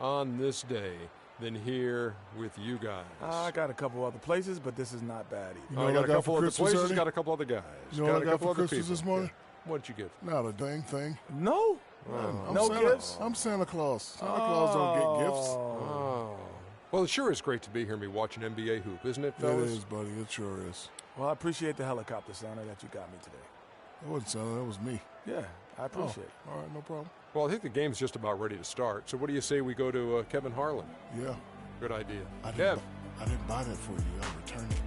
on this day than here with you guys? I got a couple other places, but this is not bad either. I got a couple other places, got a couple other guys. You know what I got for Christmas this morning? What'd you get? Not a dang thing. No? No gifts? I'm Santa Claus. Santa Claus don't get gifts. Oh. Well, it sure is great to be here and be watching NBA hoop, isn't it, fellas? It is, buddy. It sure is. Well, I appreciate the helicopter, Santa, that you got me today. That wasn't Santa. That was me. Yeah, I appreciate it. All right, no problem. Well, I think the game's just about ready to start. So what do you say we go to Kevin Harlan? Yeah. Good idea. I didn't buy that for you. I returned it.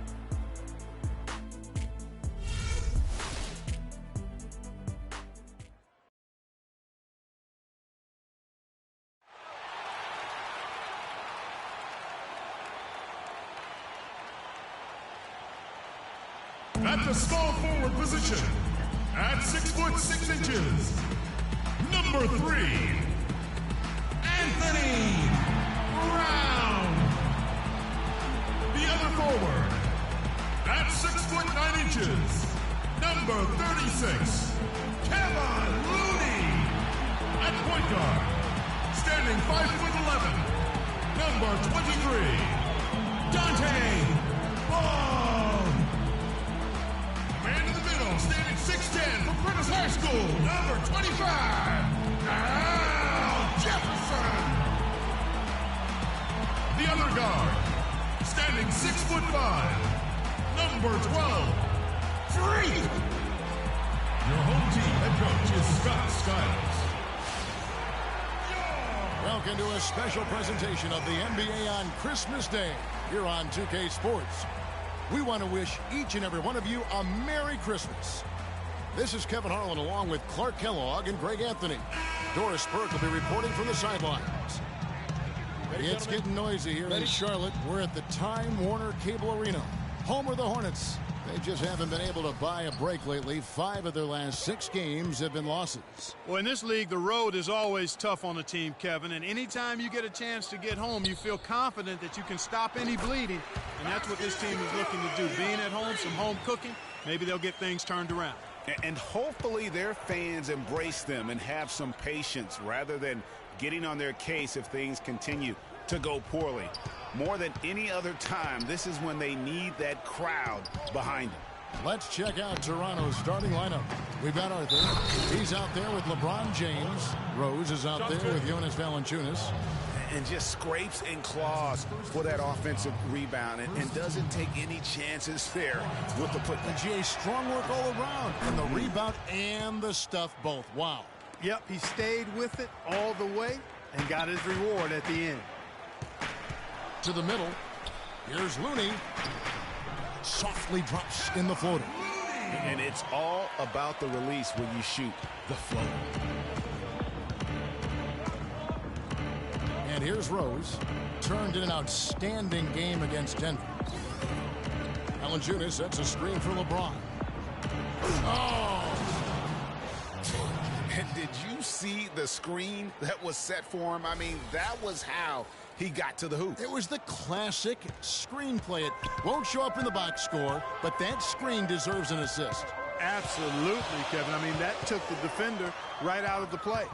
At the small forward position, at 6'6", number 3, Anthony Brown. The other forward, at 6'9", number 36, Kevin Looney. At point guard, standing 5'11", number 23, Dante Ball. Man in the middle, standing 6'10" from Prentice High School, number 25, Al Jefferson. The other guard, standing 6'5", number 12, Freak. Your home team head coach is Scott Skiles. Welcome to a special presentation of the NBA on Christmas Day here on 2K Sports. We want to wish each and every one of you a Merry Christmas. This is Kevin Harlan along with Clark Kellogg and Greg Anthony. Doris Burke will be reporting from the sidelines. It's getting noisy here in Charlotte. We're at the Time Warner Cable Arena. Home are the Hornets. They just haven't been able to buy a break lately. 5 of their last 6 games have been losses. Well, in this league, the road is always tough on a team, Kevin. And anytime you get a chance to get home, you feel confident that you can stop any bleeding. And that's what this team is looking to do. Being at home, some home cooking, maybe they'll get things turned around. And hopefully their fans embrace them and have some patience rather than getting on their case if things continue to go poorly. More than any other time, this is when they need that crowd behind them. Let's check out Toronto's starting lineup. We've got Arthur. He's out there with LeBron James. Rose is out there with Jonas Valanciunas. And just scrapes and claws for that offensive rebound and doesn't take any chances there with the putback. And Jay, strong work all around. And the rebound and the stuff both. Wow. Yep, he stayed with it all the way and got his reward at the end. To the middle. Here's Looney. Softly drops in the floater. And it's all about the release when you shoot the floater. And here's Rose. Turned in an outstanding game against Denver. Valanciunas sets a screen for LeBron. Oh! And did you see the screen that was set for him? I mean, that was how he got to the hoop. It was the classic screenplay. It won't show up in the box score, but that screen deserves an assist. Absolutely, Kevin. I mean, that took the defender right out of the play.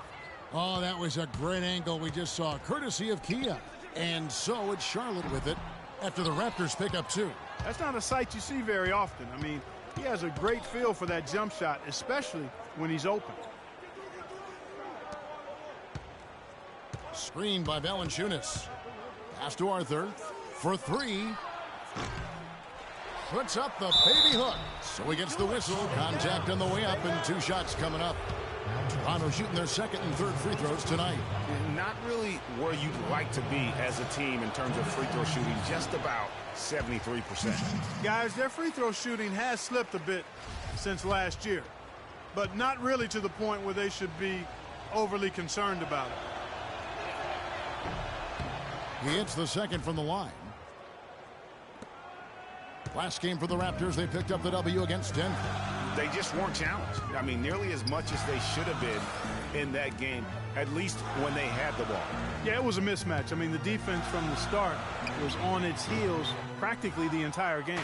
Oh, that was a great angle we just saw, courtesy of Kia. And so it's Charlotte with it after the Raptors pick up 2. That's not a sight you see very often. I mean, he has a great feel for that jump shot, especially when he's open. Screen by Valanciunas. Pass to Arthur for 3. Puts up the baby hook. So he gets the whistle. Contact on the way up and 2 shots coming up. Toronto shooting their 2nd and 3rd free throws tonight. Not really where you'd like to be as a team in terms of free throw shooting. Just about 73%. Guys, their free throw shooting has slipped a bit since last year. But not really to the point where they should be overly concerned about it. He hits the 2nd from the line. Last game for the Raptors, they picked up the W against Denver. They just weren't challenged. I mean, nearly as much as they should have been in that game, at least when they had the ball. Yeah, it was a mismatch. I mean, the defense from the start was on its heels practically the entire game.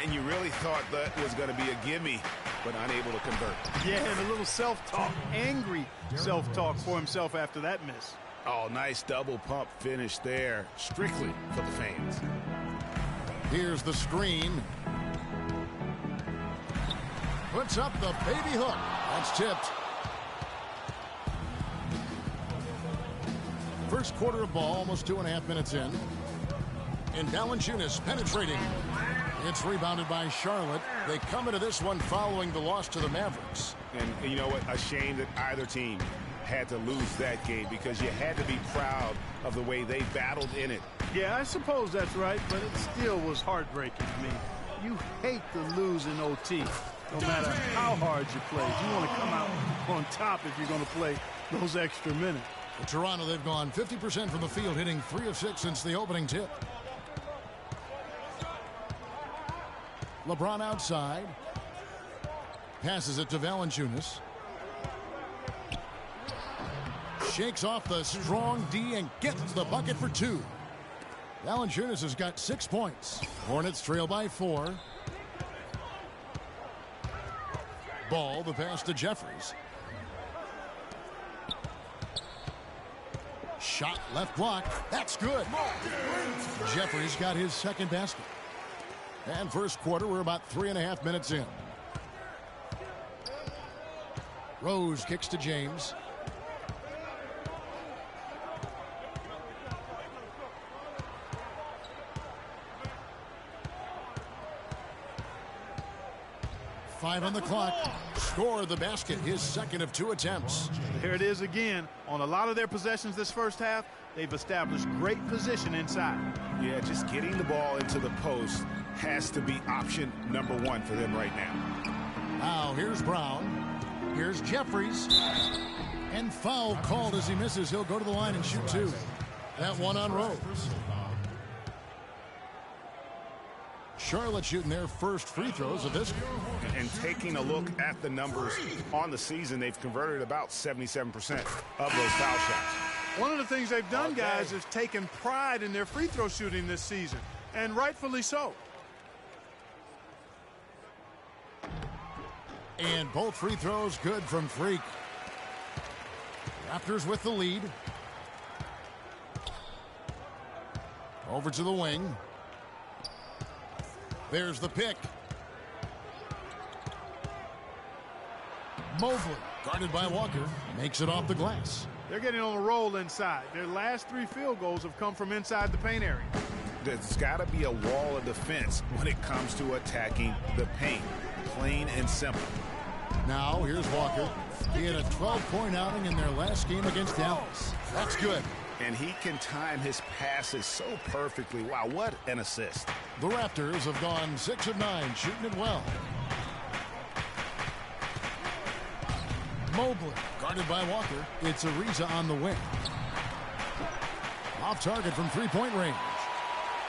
And you really thought that was going to be a gimme, but unable to convert. Yeah, and a little self-talk, angry self-talk for himself after that miss. Oh, nice double pump finish there, strictly for the fans. Here's the screen. Puts up the baby hook. That's tipped. First quarter of ball, almost 2.5 minutes in. And Valanciunas penetrating. It's rebounded by Charlotte. They come into this one following the loss to the Mavericks. And you know what? A shame that either team had to lose that game because you had to be proud of the way they battled in it. Yeah, I suppose that's right, but it still was heartbreaking. I mean, you hate to lose in OT. No matter how hard you play, you want to come out on top if you're going to play those extra minutes. For Toronto, they've gone 50% from the field, hitting 3 of 6 since the opening tip. LeBron outside. Passes it to Valanciunas. Shakes off the strong D and gets the bucket for 2. Valanciunas has got 6 points. Hornets trail by 4. Ball, the pass to Jeffries. Shot left block. That's good. Jeffries got his second basket. And first quarter, we're about 3.5 minutes in. Rose kicks to James. Five on the clock. Scored the basket, his second of 2 attempts. There it is again. On a lot of their possessions this first half, they've established great position inside. Yeah, just getting the ball into the post has to be option number 1 for them right now. Now here's Brown. Here's Jeffries. And foul called as he misses. He'll go to the line and shoot 2. That one on Rose. Charlotte shooting their first free throws of this game. And taking a look at the numbers on the season, they've converted about 77% of those foul shots. One of the things they've done, guys, is taken pride in their free throw shooting this season, and rightfully so. And both free throws good from Freak. Raptors with the lead. Over to the wing. There's the pick. Mobley, guarded by Walker, makes it off the glass. They're getting on a roll inside. Their last 3 field goals have come from inside the paint area. There's got to be a wall of defense when it comes to attacking the paint. Plain and simple. Now, here's Walker. He had a 12-point outing in their last game against Dallas. That's good. And he can time his passes so perfectly. Wow, what an assist. The Raptors have gone 6 of 9, shooting it well. Mobley, guarded by Walker. It's Ariza on the wing. Off target from 3-point range.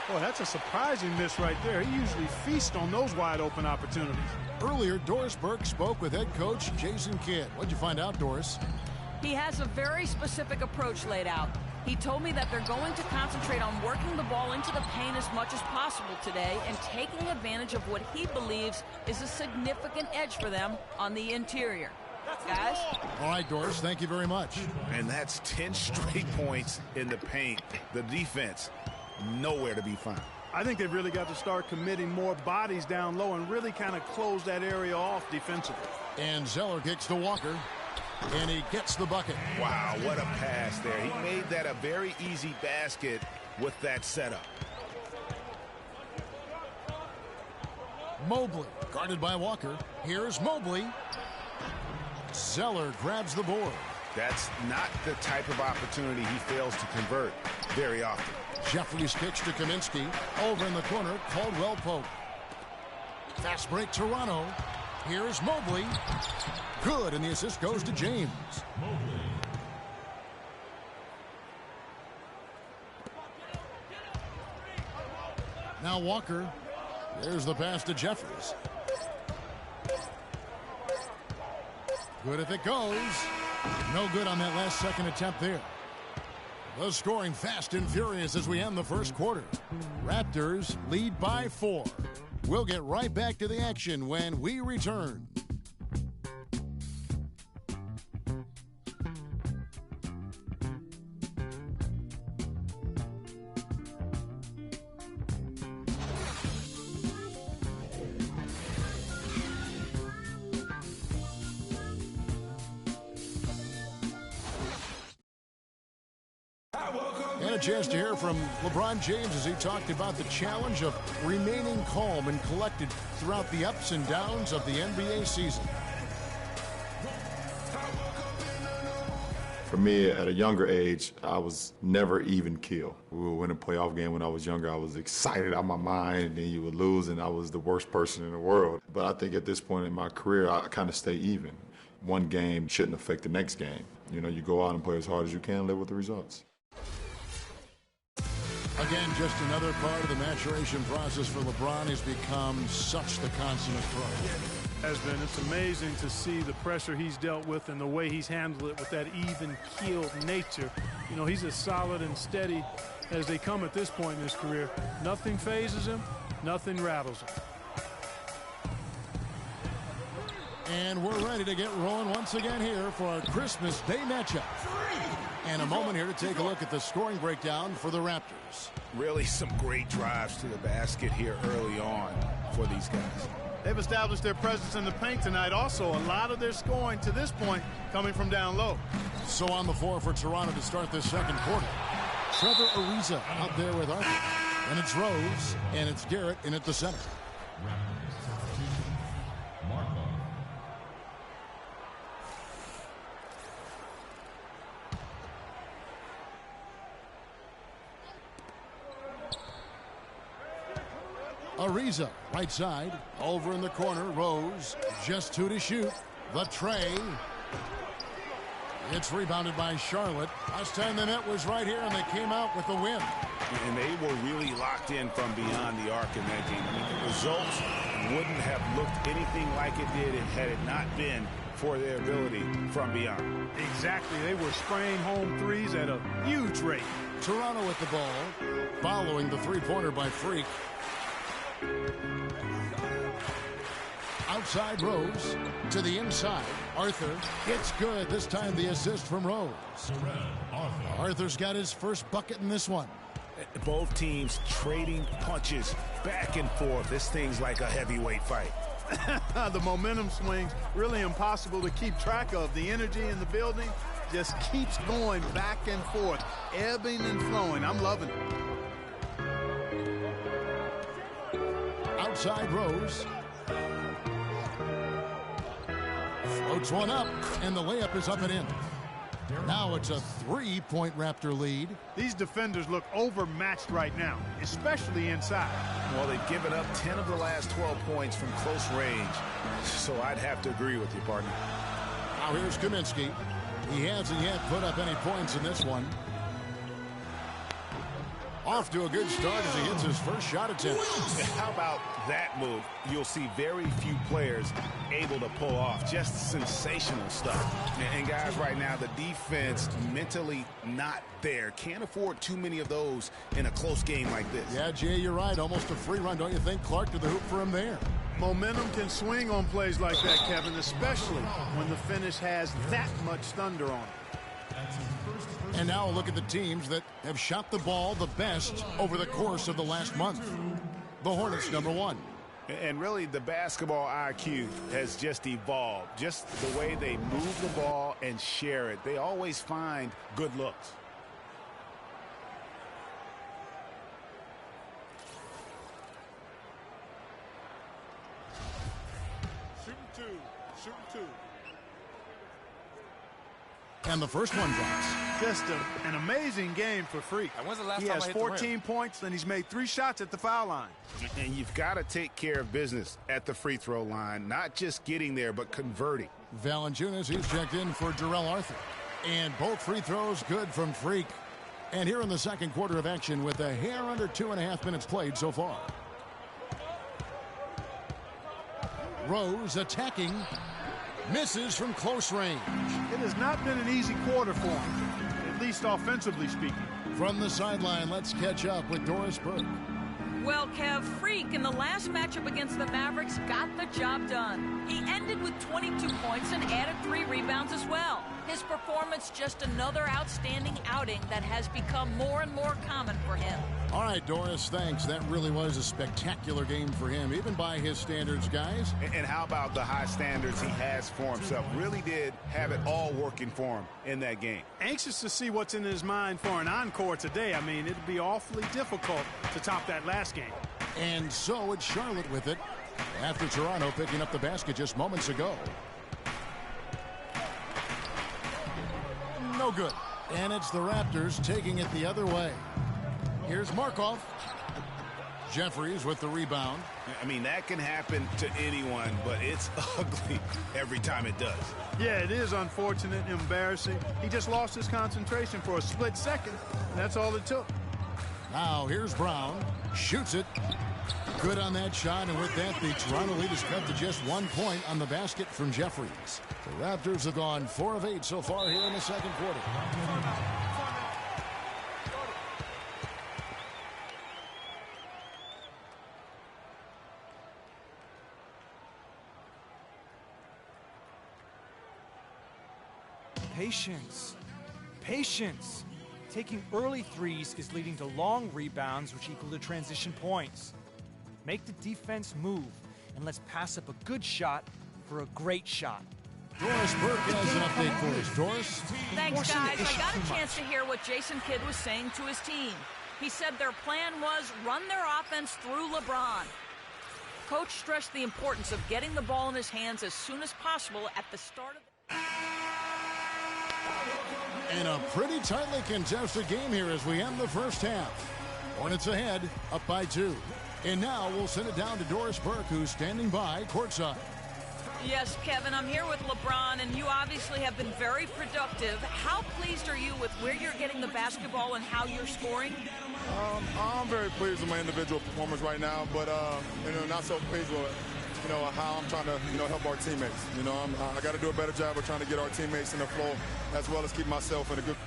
Boy, that's a surprising miss right there. He usually feasts on those wide-open opportunities. Earlier, Doris Burke spoke with head coach Jason Kidd. What'd you find out, Doris? He has a very specific approach laid out. He told me that they're going to concentrate on working the ball into the paint as much as possible today and taking advantage of what he believes is a significant edge for them on the interior. Guys? All right, Doris, thank you very much. And that's 10 straight points in the paint. The defense, nowhere to be found. I think they've really got to start committing more bodies down low and really kind of close that area off defensively. And Zeller kicks to Walker. And he gets the bucket. Wow, what a pass there. He made that a very easy basket with that setup. Mobley, guarded by Walker. Here's Mobley. Zeller grabs the board. That's not the type of opportunity he fails to convert very often. Jeffries kicks to Kaminsky. Over in the corner, Caldwell Pope. Fast break, Toronto. Here's Mobley. Good, and the assist goes to James. Now Walker. There's the pass to Jeffries. Good if it goes. No good on that last second attempt there. The scoring fast and furious as we end the first quarter. Raptors lead by 4. We'll get right back to the action when we return. And a chance to hear from LeBron James as he talked about the challenge of remaining calm and collected throughout the ups and downs of the NBA season. For me, at a younger age, I was never even keel. We would win a playoff game when I was younger. I was excited out of my mind, and then you would lose, and I was the worst person in the world. But I think at this point in my career, I kind of stay even. One game shouldn't affect the next game. You know, you go out and play as hard as you can, live with the results. Again, just another part of the maturation process for LeBron. Has become such the consummate pro. Has been. It's amazing to see the pressure he's dealt with and the way he's handled it with that even-keeled nature. You know, he's as solid and steady as they come at this point in his career. Nothing phases him, nothing rattles him. And we're ready to get rolling once again here for our Christmas Day matchup. And a moment here to take a look at the scoring breakdown for the Raptors. Really some great drives to the basket here early on for these guys. They've established their presence in the paint tonight. Also, a lot of their scoring to this point coming from down low. So on the floor for Toronto to start this second quarter. Trevor Ariza out there with Arthur. And it's Rose, and it's Garrett in at the center. Ariza, right side, over in the corner, Rose, just 2 to shoot. The tray. It's rebounded by Charlotte. Last time the net was right here, and they came out with the win. And they were really locked in from beyond the arc in that game. I mean, the results wouldn't have looked anything like it did had it not been for their ability from beyond. Exactly. They were spraying home threes at a huge rate. Toronto with the ball, following the three-pointer by Freak. Outside Rose to the inside. Arthur, it's good. This time the assist from Rose. Arthur's got his first bucket in this one. Both teams trading punches back and forth. This thing's like a heavyweight fight. The momentum swings really impossible to keep track of. The energy in the building just keeps going back and forth, ebbing and flowing. I'm loving it. Outside Rose. Floats one up, and the layup is up and in. Now it's a 3-point Raptor lead. These defenders look overmatched right now, especially inside. Well, they've given up 10 of the last 12 points from close range, so I'd have to agree with you, partner. Now here's Kaminsky. He hasn't yet put up any points in this one. Off to a good start as he hits his first shot attempt. How about that move? You'll see very few players able to pull off just sensational stuff. And guys, right now, the defense mentally not there. Can't afford too many of those in a close game like this. Yeah, Jay, you're right. Almost a free run, don't you think? Clark to the hoop for him there. Momentum can swing on plays like that, Kevin, especially when the finish has that much thunder on it. And now look at the teams that have shot the ball the best over the course of the last month. The Hornets, number 1. And really, the basketball IQ has just evolved. Just the way they move the ball and share it. They always find good looks. Shooting two. And the first one drops. Just an amazing game for Freak. He has 14 points, and he's made 3 shots at the foul line. And you've got to take care of business at the free throw line. Not just getting there, but converting. Valanciunas, he's checked in for Jarrell Arthur. And both free throws good from Freak. And here in the second quarter of action with a hair under 2.5 minutes played so far. Rose attacking. Misses from close range. It has not been an easy quarter for him, at least offensively speaking. From the sideline, let's catch up with Doris Burke. Well, Kev, Freak in the last matchup against the Mavericks got the job done. He ended with 22 points and added 3 rebounds as well. His performance just another outstanding outing that has become more and more common for him. All right, Doris, thanks. That really was a spectacular game for him, even by his standards, guys. And how about the high standards he has for himself? Really did have it all working for him in that game. Anxious to see what's in his mind for an encore today. I mean, it'd be awfully difficult to top that last game. And so it's Charlotte with it, after Toronto picking up the basket just moments ago. No good. And it's the Raptors taking it the other way. Here's Markov. Jeffries with the rebound. I mean, that can happen to anyone, but it's ugly every time it does. Yeah, it is unfortunate, embarrassing. He just lost his concentration for a split second, and that's all it took. Now here's Brown. Shoots it. Good on that shot, and with that, the Toronto lead is cut to just 1 point on the basket from Jeffries. The Raptors have gone 4 of 8 so far here in the second quarter. Patience. Patience. Taking early threes is leading to long rebounds, which equal to transition points. Make the defense move, and let's pass up a good shot for a great shot. Doris Burke has an update for us. Doris? Thanks, guys. I got a chance to hear what Jason Kidd was saying to his team. He said their plan was run their offense through LeBron. Coach stressed the importance of getting the ball in his hands as soon as possible at the start of the... And a pretty tightly contested game here as we end the first half. Hornets ahead, up by 2. And now we'll send it down to Doris Burke, who's standing by courtside. Yes, Kevin, I'm here with LeBron, and you obviously have been very productive. How pleased are you with where you're getting the basketball and how you're scoring? I'm very pleased with my individual performance right now, but not so pleased with how I'm trying to help our teammates. I got to do a better job of trying to get our teammates in the flow as well as keep myself in a good.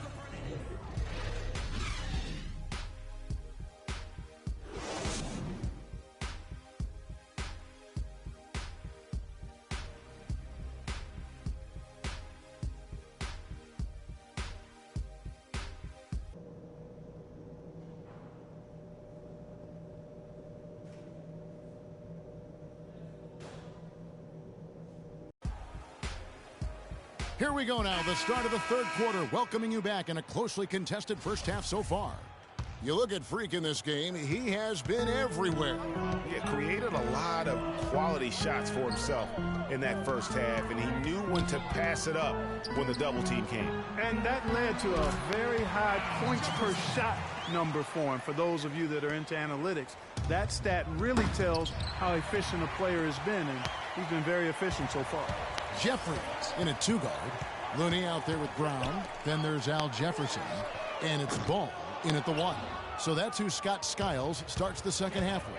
Here we go now, the start of the third quarter, welcoming you back in a closely contested first half so far. You look at Freak in this game, he has been everywhere. He created a lot of quality shots for himself in that first half, and he knew when to pass it up when the double team came. And that led to a very high points per shot number for him. For those of you that are into analytics, that stat really tells how efficient a player has been, and he's been very efficient so far. Jeffries in a 2-guard. Looney out there with Brown. Then there's Al Jefferson. And it's Ball in at the 1. So that's who Scott Skiles starts the second half with.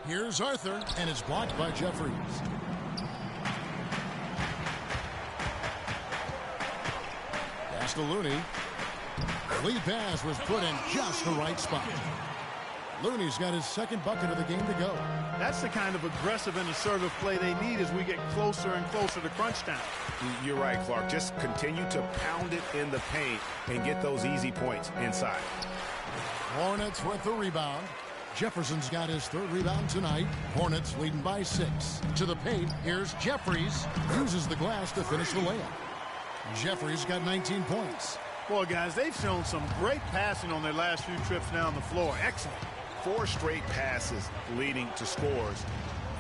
Here's Arthur, and it's blocked by Jeffries. Pass to Looney. The lead pass was put in just the right spot. Looney's got his second bucket of the game to go. That's the kind of aggressive and assertive play they need as we get closer and closer to crunch time. You're right, Clark. Just continue to pound it in the paint and get those easy points inside. Hornets with the rebound. Jefferson's got his third rebound tonight. Hornets leading by 6. To the paint, here's Jeffries. Uses the glass to finish the layup. Jeffries got 19 points. Boy, guys, they've shown some great passing on their last few trips down the floor. Excellent. 4 straight passes leading to scores.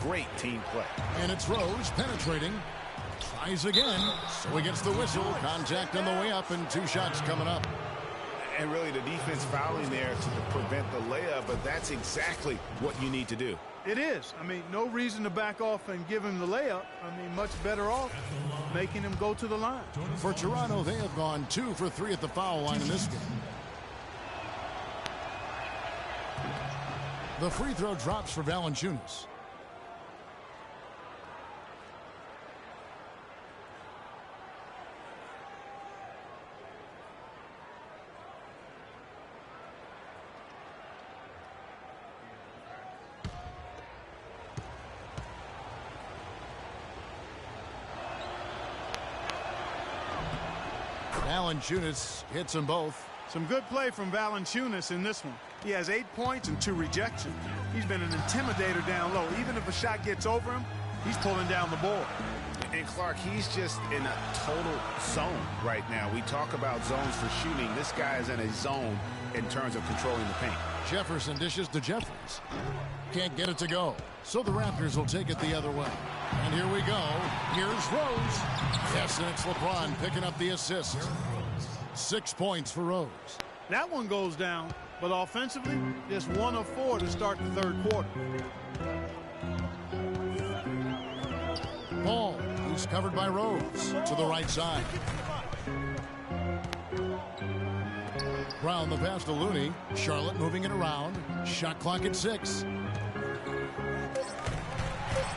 Great team play. And it's Rose penetrating. Tries again. So he gets the whistle. Contact on the way up and 2 shots coming up. And really the defense fouling there to prevent the layup, but that's exactly what you need to do. It is. I mean, no reason to back off and give him the layup. I mean, much better off making him go to the line. For Toronto, they have gone 2 for 3 at the foul line in this game. The free throw drops for Valanciunas. Valanciunas hits them both. Some good play from Valanciunas in this one. He has 8 points and 2 rejections. He's been an intimidator down low. Even if a shot gets over him, he's pulling down the board. And Clark, he's just in a total zone right now. We talk about zones for shooting. This guy is in a zone in terms of controlling the paint. Jefferson dishes to Jeffries. Can't get it to go. So the Raptors will take it the other way. And here we go. Here's Rose. Yes, and it's LeBron picking up the assist. 6 points for Rose. That one goes down, but offensively, just 1 of 4 to start the third quarter. Ball, who's covered by Rose, to the right side. Brown the pass to Looney. Charlotte moving it around. Shot clock at 6.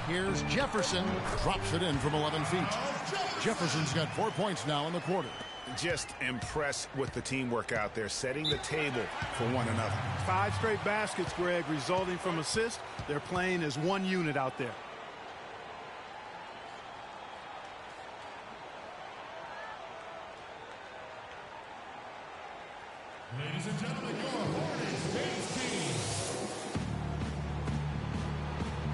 Here's Jefferson. Drops it in from 11 feet. Jefferson's got 4 points now in the quarter. Just impressed with the teamwork out there, setting the table for one another. 5 straight baskets, Greg, resulting from assists. They're playing as one unit out there. Ladies and gentlemen, your Hornets team.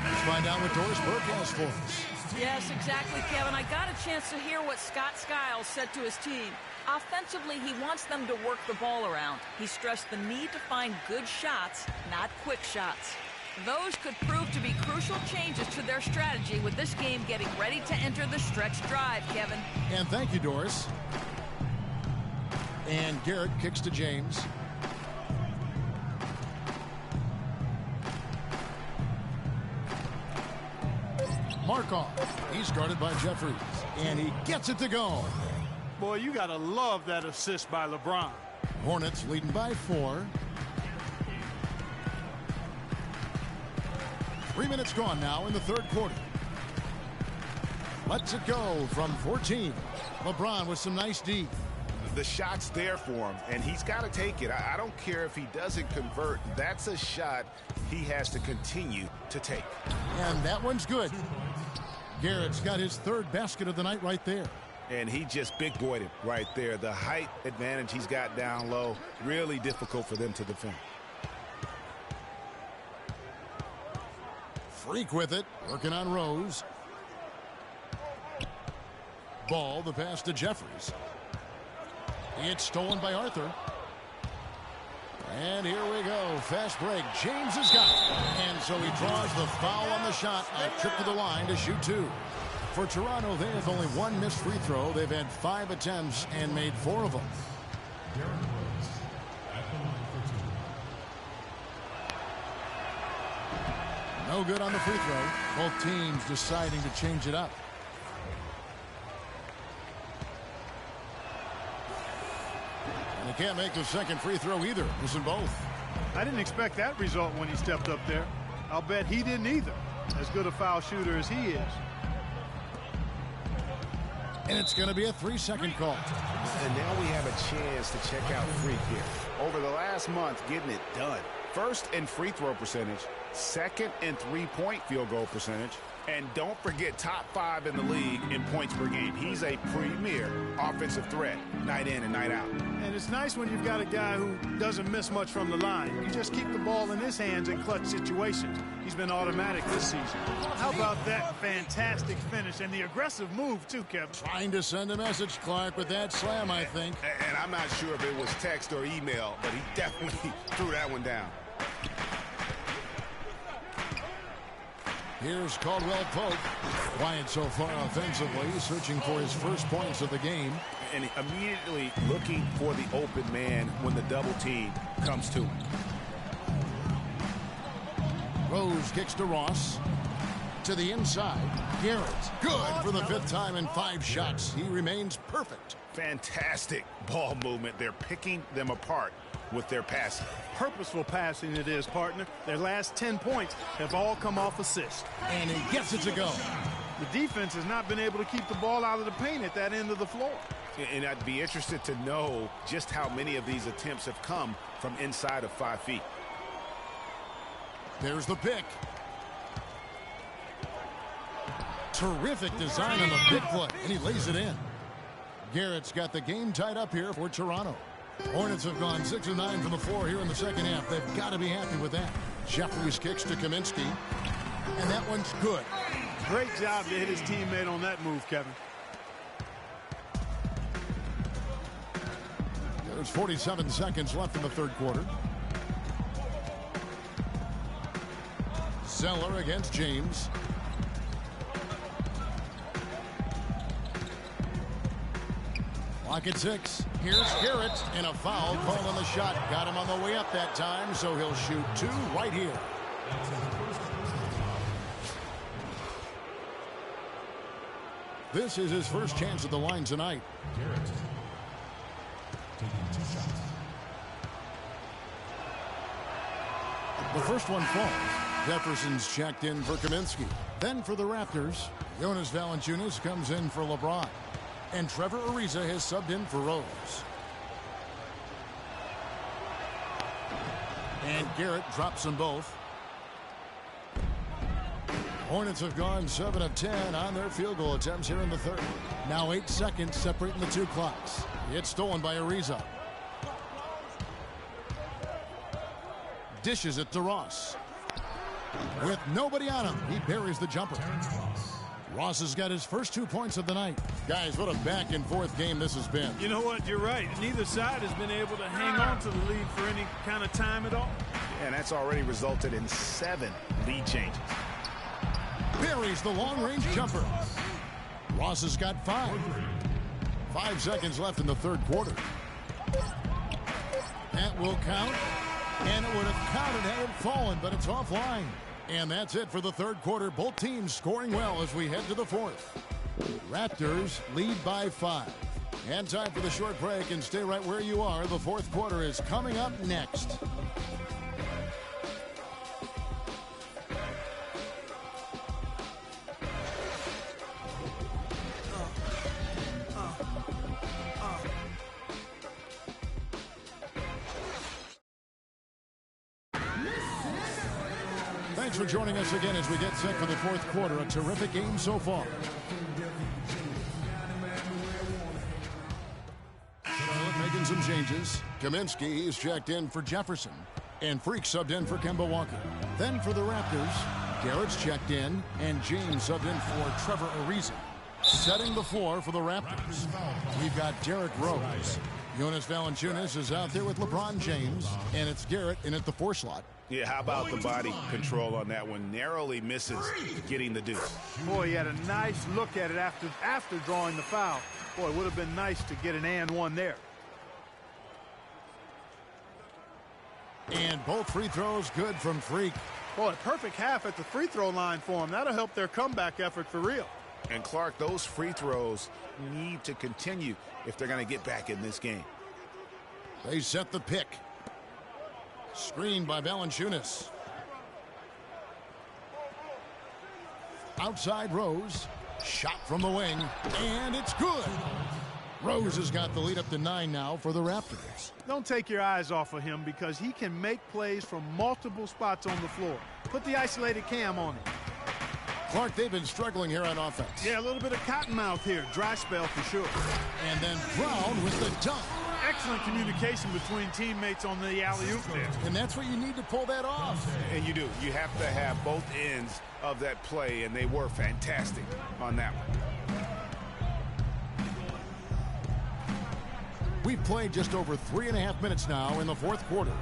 Let's find out what Doris Burke has for us. Yes, exactly, Kevin. I got a chance to hear what Scott Skiles said to his team. Offensively, he wants them to work the ball around. He stressed the need to find good shots, not quick shots. Those could prove to be crucial changes to their strategy with this game getting ready to enter the stretch drive, Kevin. And thank you, Doris. And Garrett kicks to James. Markov. He's guarded by Jeffries. And he gets it to go. Boy, you got to love that assist by LeBron. Hornets leading by 4. 3 minutes gone now in the third quarter. Lets it go from 14. LeBron with some nice D. The shot's there for him, and he's got to take it. I don't care if he doesn't convert. That's a shot he has to continue to take. And that one's good. Garrett's got his 3rd basket of the night right there. And he just big boyed it right there. The height advantage he's got down low, really difficult for them to defend. Freak with it, working on Rose. Ball, the pass to Jeffries. It's stolen by Arthur. And here we go. Fast break. James has got it. And so he draws the foul on the shot. A trip to the line to shoot 2. For Toronto, they have only 1 missed free throw. They've had 5 attempts and made 4 of them. No good on the free throw. Both teams deciding to change it up. And he can't make the second free throw either. Missing both. I didn't expect that result when he stepped up there. I'll bet he didn't either. As good a foul shooter as he is. And it's going to be a 3-second call. And now we have a chance to check out Freak here. Over the last month, getting it done. 1st in free throw percentage, 2nd in 3-point field goal percentage, and don't forget top 5 in the league in points per game. He's a premier offensive threat, night in and night out. And it's nice when you've got a guy who doesn't miss much from the line. You just keep the ball in his hands in clutch situations. He's been automatic this season. How about that fantastic finish and the aggressive move, too, Kevin? Trying to send a message, Clark, with that slam, I think. And I'm not sure if it was text or email, but he definitely threw that one down. Here's Caldwell Pope. Quiet so far offensively, searching for his first points of the game. And immediately looking for the open man when the double team comes to him. Rose kicks to Ross. To the inside. Garrett. Good for the 5th time in 5 shots. He remains perfect. Fantastic ball movement. They're picking them apart with their passing. Purposeful passing it is, partner. Their last 10 points have all come off assists. And he gets it to go. The defense has not been able to keep the ball out of the paint at that end of the floor. And I'd be interested to know just how many of these attempts have come from inside of 5 feet. There's the pick. Terrific design on the big play, and he lays it in. Garrett's got the game tied up here for Toronto. Hornets have gone 6 of 9 from the floor here in the second half. They've got to be happy with that. Jeffries kicks to Kaminsky, and that one's good. Great job to hit his teammate on that move, Kevin. There's 47 seconds left in the third quarter. Zeller against James. Clock at 6. Here's Garrett, and a foul call on the shot. Got him on the way up that time, so he'll shoot 2 right here. This is his first chance at the line tonight. Garrett taking 2 shots. The first one falls. Jefferson's checked in for Kaminsky. Then for the Raptors, Jonas Valanciunas comes in for LeBron. And Trevor Ariza has subbed in for Rose. And Garrett drops them both. Hornets have gone 7 of 10 on their field goal attempts here in the third. Now 8 seconds separating the 2 clocks. It's stolen by Ariza. Dishes it to Ross. With nobody on him, he buries the jumper. Ross has got his first 2 points of the night. Guys, what a back and forth game this has been. You know what? You're right. Neither side has been able to hang on to the lead for any kind of time at all. And that's already resulted in 7 lead changes. Buries the long-range jumper. Ross has got 5. 5 seconds left in the third quarter. That will count. And it would have counted had it fallen, but it's offline. And that's it for the third quarter. Both teams scoring well as we head to the fourth. Raptors lead by 5. And time for the short break, and stay right where you are. The fourth quarter is coming up next. Thanks for joining us again as we get set for the fourth quarter. A terrific game so far. Charlotte making some changes. Kaminsky is checked in for Jefferson. And Freak subbed in for Kemba Walker. Then for the Raptors, Garrett's checked in. And James subbed in for Trevor Ariza. Setting the floor for the Raptors, we've got Derrick Rose. Jonas Valanciunas is out there with LeBron James. And it's Garrett in at the 4 slot. Yeah, how about the body control on that one? Narrowly misses getting the deuce. Boy, he had a nice look at it after drawing the foul. Boy, it would have been nice to get an and one there. And both free throws good from Freak. Boy, perfect half at the free throw line for him. That'll help their comeback effort for real. And Clark, those free throws need to continue if they're going to get back in this game. They set the pick. Screened by Valanciunas. Outside Rose. Shot from the wing. And it's good. Rose has got the lead up to 9 now for the Raptors. Don't take your eyes off of him because he can make plays from multiple spots on the floor. Put the isolated cam on him. Clark, they've been struggling here on offense. Yeah, a little bit of cottonmouth here. Dry spell for sure. And then Brown with the dunk. Excellent communication between teammates on the alley-oop there. And that's what you need to pull that off. And you do. You have to have both ends of that play, and they were fantastic on that one. We've played just over 3.5 minutes now in the fourth quarter.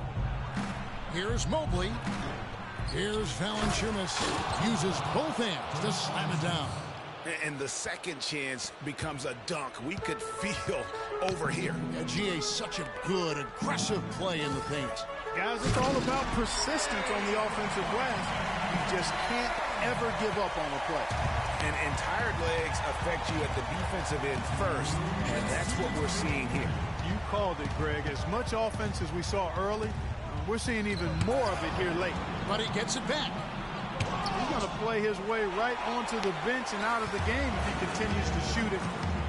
Here's Mobley. Here's Valanciunas. Uses both hands to slam it down. And the second chance becomes a dunk. We could feel over here. Yeah, GA, such a good, aggressive play in the paint. Guys, it's all about persistence on the offensive glass. You just can't ever give up on a play. And tired legs affect you at the defensive end first, and that's what we're seeing here. You called it, Greg. As much offense as we saw early, we're seeing even more of it here late. But he gets it back. He's going to play his way right onto the bench and out of the game if he continues to shoot it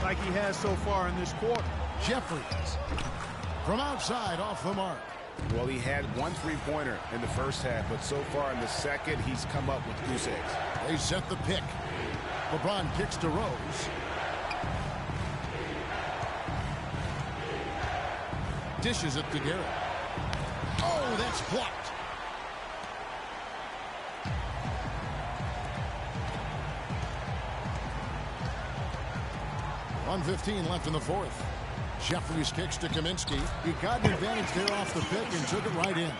like he has so far in this quarter. Jeffries from outside off the mark. Well, he had 1 3-pointer in the first half, but so far in the second, he's come up with goose eggs. They set the pick. LeBron kicks to Rose. dishes it to Garrett. Oh, that's blocked. 1:15 left in the fourth. Jeffries kicks to Kaminsky. He got an advantage there off the pick and took it right in.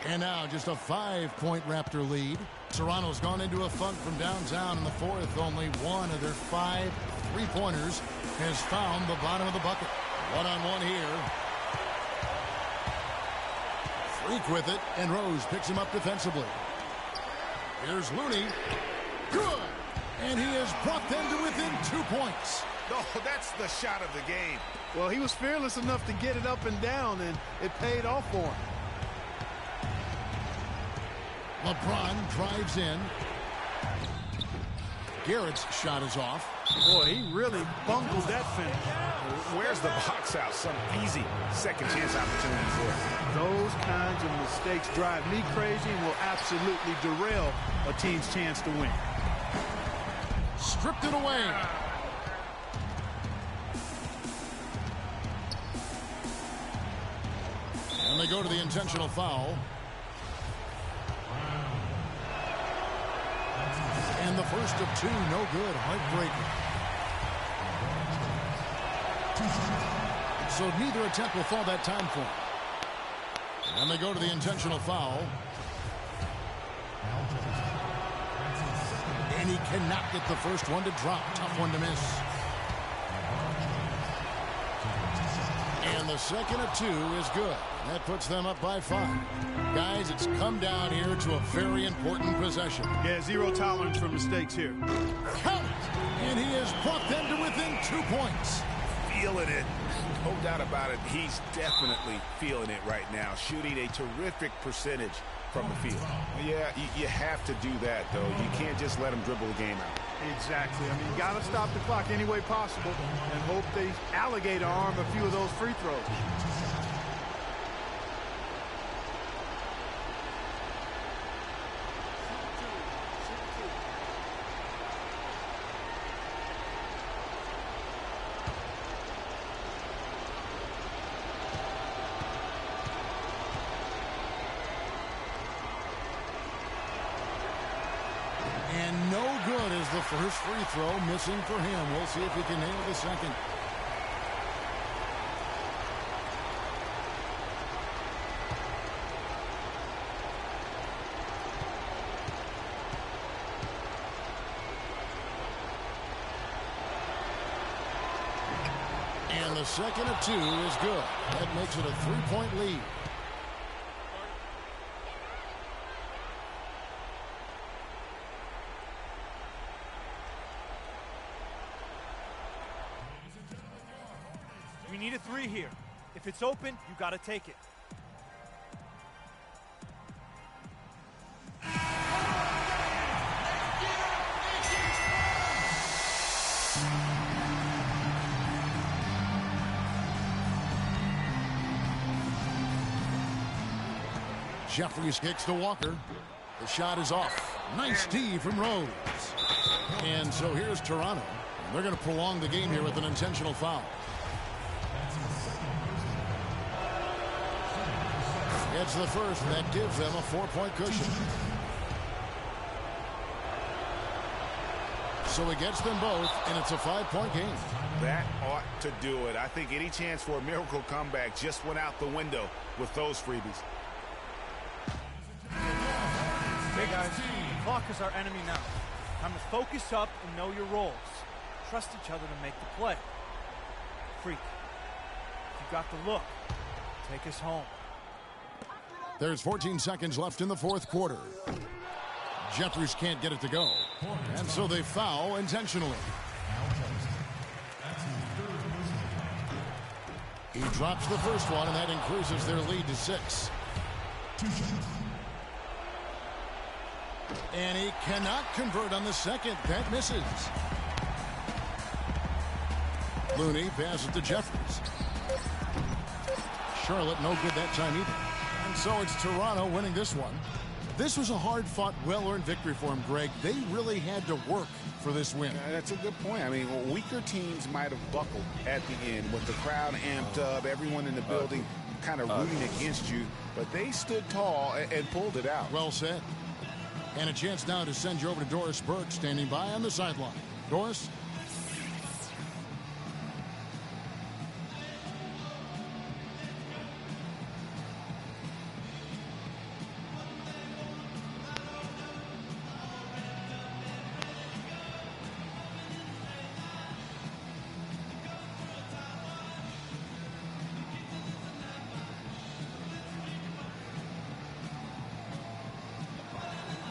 And now just a 5-point Raptor lead. Toronto's gone into a funk from downtown in the fourth. Only one of their 5 3-pointers has found the bottom of the bucket. One-on-one here. Freak with it, and Rose picks him up defensively. Here's Looney. Good! And he has brought them to within 2 points. Oh, that's the shot of the game. Well, he was fearless enough to get it up and down, and it paid off for him. LeBron drives in. Garrett's shot is off. Boy, he really bungled that finish. Where's the box out? Some easy second chance opportunities there. Those kinds of mistakes drive me crazy and will absolutely derail a team's chance to win. Stripped it away. And they go to the intentional foul. And the first of 2, no good. Heartbreaker. So neither attempt will fall that time for him. And they go to the intentional foul. And he cannot get the first one to drop. Tough one to miss. And the second of 2 is good. That puts them up by 5. Guys, it's come down here to a very important possession. Yeah, 0 tolerance for mistakes here. Count! And he has brought them to within 2 points. Feeling it. No doubt about it. He's definitely feeling it right now. Shooting a terrific percentage from the field. Yeah, you have to do that, though. You can't just let him dribble the game out. Exactly. I mean, you got to stop the clock any way possible and hope they alligator arm a few of those free throws. First free throw missing for him. We'll see if he can nail the second. And the second of 2 is good. That makes it a 3-point lead. We need a 3 here. If it's open, you got to take it. Jeffries kicks to Walker. The shot is off. Nice D from Rose. And so here's Toronto. They're going to prolong the game here with an intentional foul. It's the first, and that gives them a 4-point cushion. So he gets them both, and it's a 5-point game. That ought to do it. I think any chance for a miracle comeback just went out the window with those freebies. Hey guys, the clock is our enemy now. Time to focus up and know your roles. Trust each other to make the play. Freak, you got the look. Take us home. There's 14 seconds left in the fourth quarter. Jeffries can't get it to go. And so they foul intentionally. He drops the first one, and that increases their lead to 6. And he cannot convert on the second. That misses. Looney passes to Jeffries. Charlotte no good that time either. And so it's Toronto winning this one. This was a hard-fought, well-earned victory for him, Greg. They really had to work for this win. That's a good point. I mean, weaker teams might have buckled at the end with the crowd amped up, everyone in the building kind of rooting against you, but they stood tall and pulled it out. Well said. And a chance now to send you over to Doris Burke, standing by on the sideline. Doris?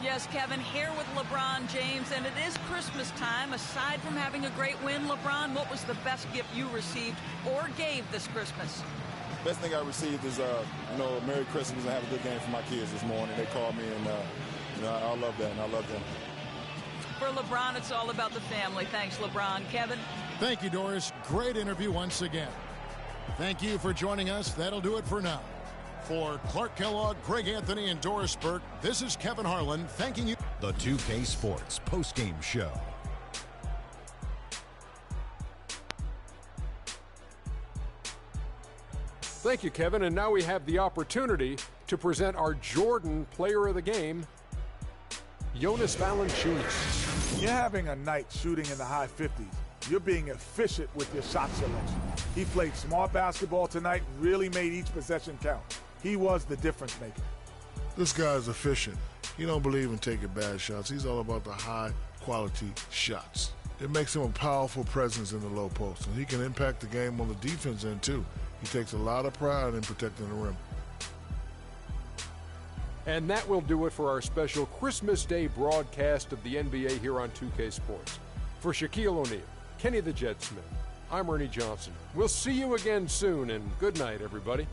Yes, Kevin, here with LeBron James, and it is Christmas time. Aside from having a great win, LeBron, what was the best gift you received or gave this Christmas? Best thing I received is, Merry Christmas and have a good game for my kids this morning. They called me, and, I love that, and I love them. For LeBron, it's all about the family. Thanks, LeBron. Kevin? Thank you, Doris. Great interview once again. Thank you for joining us. That'll do it for now. For Clark Kellogg, Greg Anthony, and Doris Burke, this is Kevin Harlan thanking you. The 2K Sports postgame show. Thank you, Kevin. And now we have the opportunity to present our Jordan Player of the Game, Jonas Valanciunas. You're having a night shooting in the high 50s. You're being efficient with your shot selection. He played smart basketball tonight, really made each possession count. He was the difference maker. This guy is efficient. He don't believe in taking bad shots. He's all about the high-quality shots. It makes him a powerful presence in the low post, and he can impact the game on the defense end, too. He takes a lot of pride in protecting the rim. And that will do it for our special Christmas Day broadcast of the NBA here on 2K Sports. For Shaquille O'Neal, Kenny the Jet Smith, I'm Ernie Johnson. We'll see you again soon, and good night, everybody.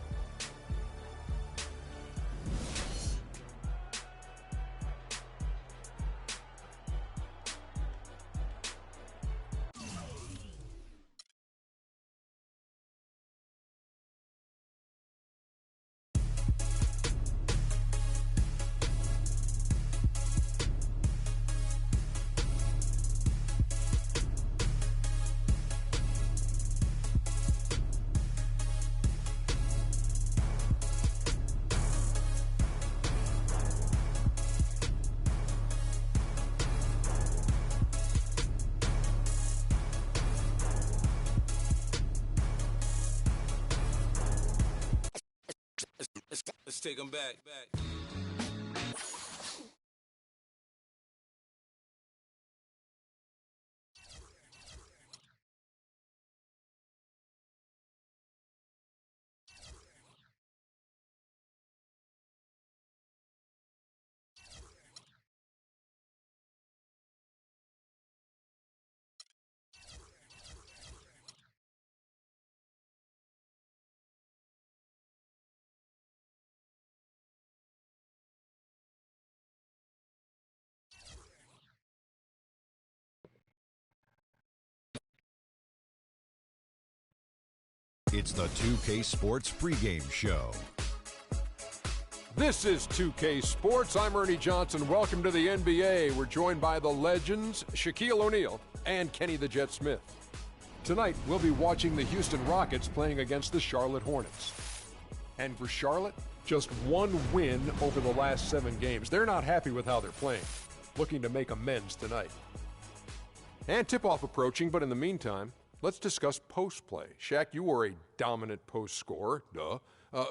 Let's take them back. It's the 2K Sports pregame show. This is 2K Sports. I'm Ernie Johnson. Welcome to the NBA. We're joined by the legends, Shaquille O'Neal and Kenny the Jet Smith. Tonight, we'll be watching the Houston Rockets playing against the Charlotte Hornets. And for Charlotte, just one win over the last 7 games. They're not happy with how they're playing, looking to make amends tonight. And tip-off approaching, but in the meantime, let's discuss post play. Shaq, you were a dominant post scorer. Duh.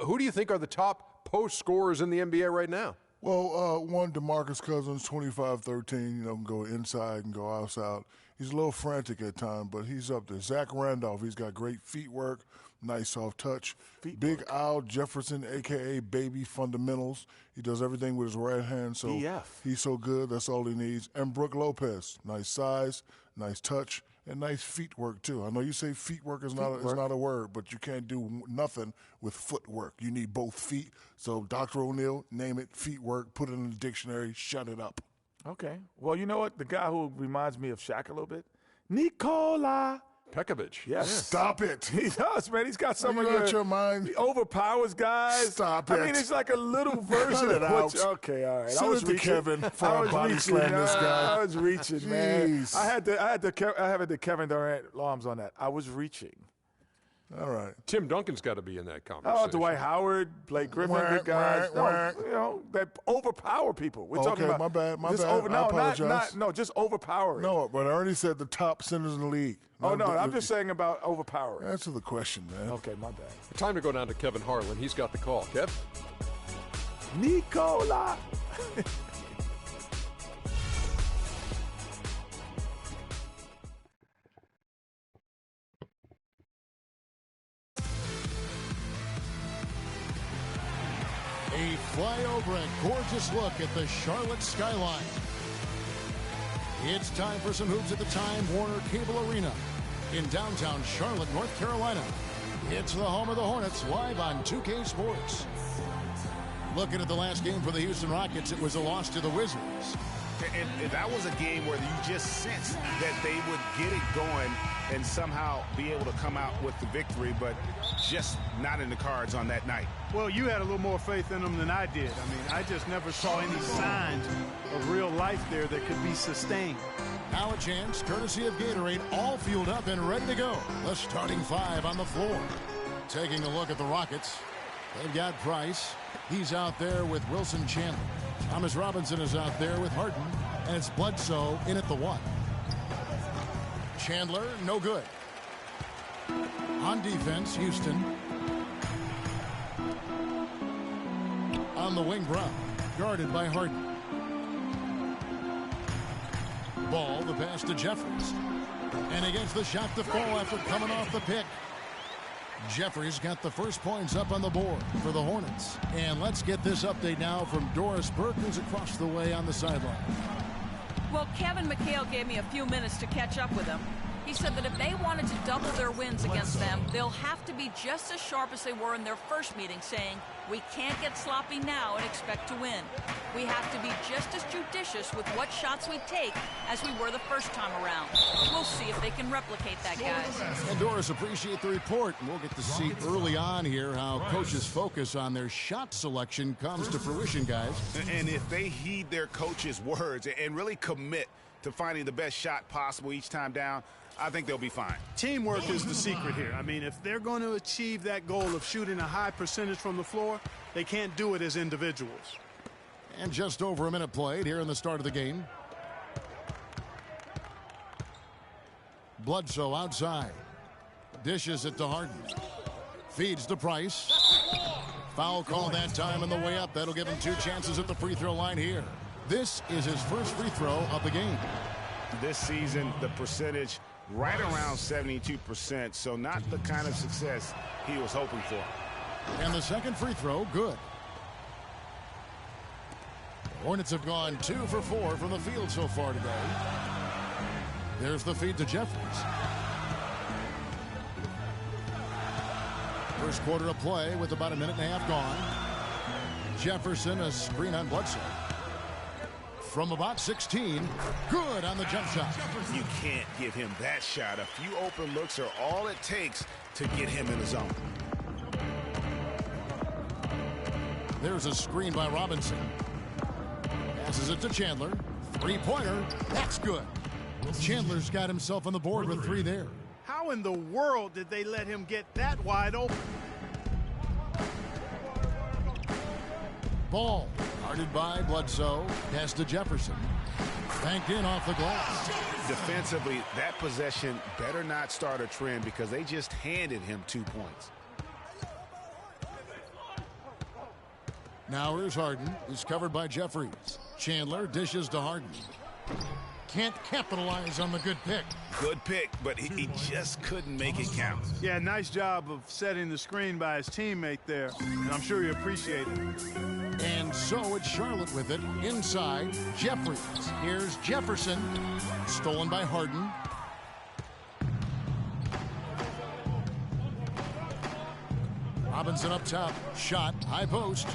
Who do you think are the top post scorers in the NBA right now? Well, one, DeMarcus Cousins, 25-13, can go inside and go outside. He's a little frantic at times, but he's up there. Zach Randolph, he's got great feet work, nice soft touch. Big Al Jefferson, a.k.a. Baby Fundamentals. He does everything with his right hand, so he's so good. That's all he needs. And Brook Lopez, nice size, nice touch, and nice feet work, too. I know you say feet work is not a word, but you can't do nothing with footwork. You need both feet. So, Dr. O'Neal, name it, feet work, put it in the dictionary, shut it up. Okay. Well, you know what? The guy who reminds me of Shaq a little bit, Nikola Pekovic. Yes. Stop it. He does, man. He's got some Are you out your mind? He overpowers guys. Stop I it. mean, it's like a little version Cut it of out. Okay, all right. Send it to Kevin for I a was body reaching. slam this guy. I was reaching, man. Jeez. I had the Kevin Durant alarms on that. I was reaching. All right. Tim Duncan's got to be in that conversation. Oh, Dwight Howard, Blake Griffin, good guys. That overpower people. We're talking about. My bad. I apologize. Just overpowering. No, but I already said the top centers in the league. I'm just saying about overpowering. Answer the question, man. Okay, my bad. Time to go down to Kevin Harlan. He's got the call. Kev? Nicola. A flyover and gorgeous look at the Charlotte skyline. It's time for some hoops at the Time Warner Cable Arena in downtown Charlotte, North Carolina. It's the home of the Hornets, live on 2K Sports. Looking at the last game for the Houston Rockets, it was a loss to the Wizards. And that was a game where you just sensed that they would get it going and somehow be able to come out with the victory, but just not in the cards on that night. Well, you had a little more faith in them than I did. I mean, I just never saw any signs of real life there that could be sustained. Now a chance, courtesy of Gatorade, all fueled up and ready to go. The starting five on the floor. Taking a look at the Rockets, they've got Price. He's out there with Wilson Chandler. Thomas Robinson is out there with Harden, and it's Bledsoe in at the 1. Chandler, no good. On defense, Houston. On the wing, Brown, guarded by Harden. Ball, the pass to Jeffries. And against the shot to fall after coming off the pick. Jeffries got the first points up on the board for the Hornets. And let's get this update now from Doris Burke, who's across the way on the sideline. Well, Kevin McHale gave me a few minutes to catch up with him. He said that if they wanted to double their wins against them, they'll have to be just as sharp as they were in their first meeting, saying, we can't get sloppy now and expect to win. We have to be just as judicious with what shots we take as we were the first time around. We'll see if they can replicate that, guys. And Doris, appreciate the report. And we'll get to see early on here how coaches' focus on their shot selection comes to fruition, guys. And if they heed their coach's words and really commit to finding the best shot possible each time down, I think they'll be fine. Teamwork is the secret here. I mean, if they're going to achieve that goal of shooting a high percentage from the floor, they can't do it as individuals. And just over a minute played here in the start of the game. Bledsoe outside. Dishes it to Harden. Feeds to Price. Foul call that time on the way up. That'll give him 2 chances at the free throw line here. This is his first free throw of the game. This season, the percentage right around 72%, so not the kind of success he was hoping for. And the second free throw, good. Hornets have gone 2 for 4 from the field so far today. There's the feed to Jeffries. First quarter of play with about a minute and a half gone. Jefferson, a screen on Bledsoe. From about 16, good on the jump shot. You can't give him that shot. A few open looks are all it takes to get him in the zone. There's a screen by Robinson. Passes it to Chandler. Three-pointer. That's good. Chandler's got himself on the board with 3 there. How in the world did they let him get that wide open? Ball guarded by Bledsoe. Pass to Jefferson. Banked in off the glass. Defensively, that possession better not start a trend because they just handed him 2 points. Now here's Harden. He's covered by Jeffries. Chandler dishes to Harden. Can't capitalize on the good pick. Good pick, but he just couldn't make it count. Yeah, nice job of setting the screen by his teammate there, and I'm sure he appreciated it. And so it's Charlotte with it. Inside, Jeffries. Here's Jefferson. Stolen by Harden. Robinson up top. Shot. High post.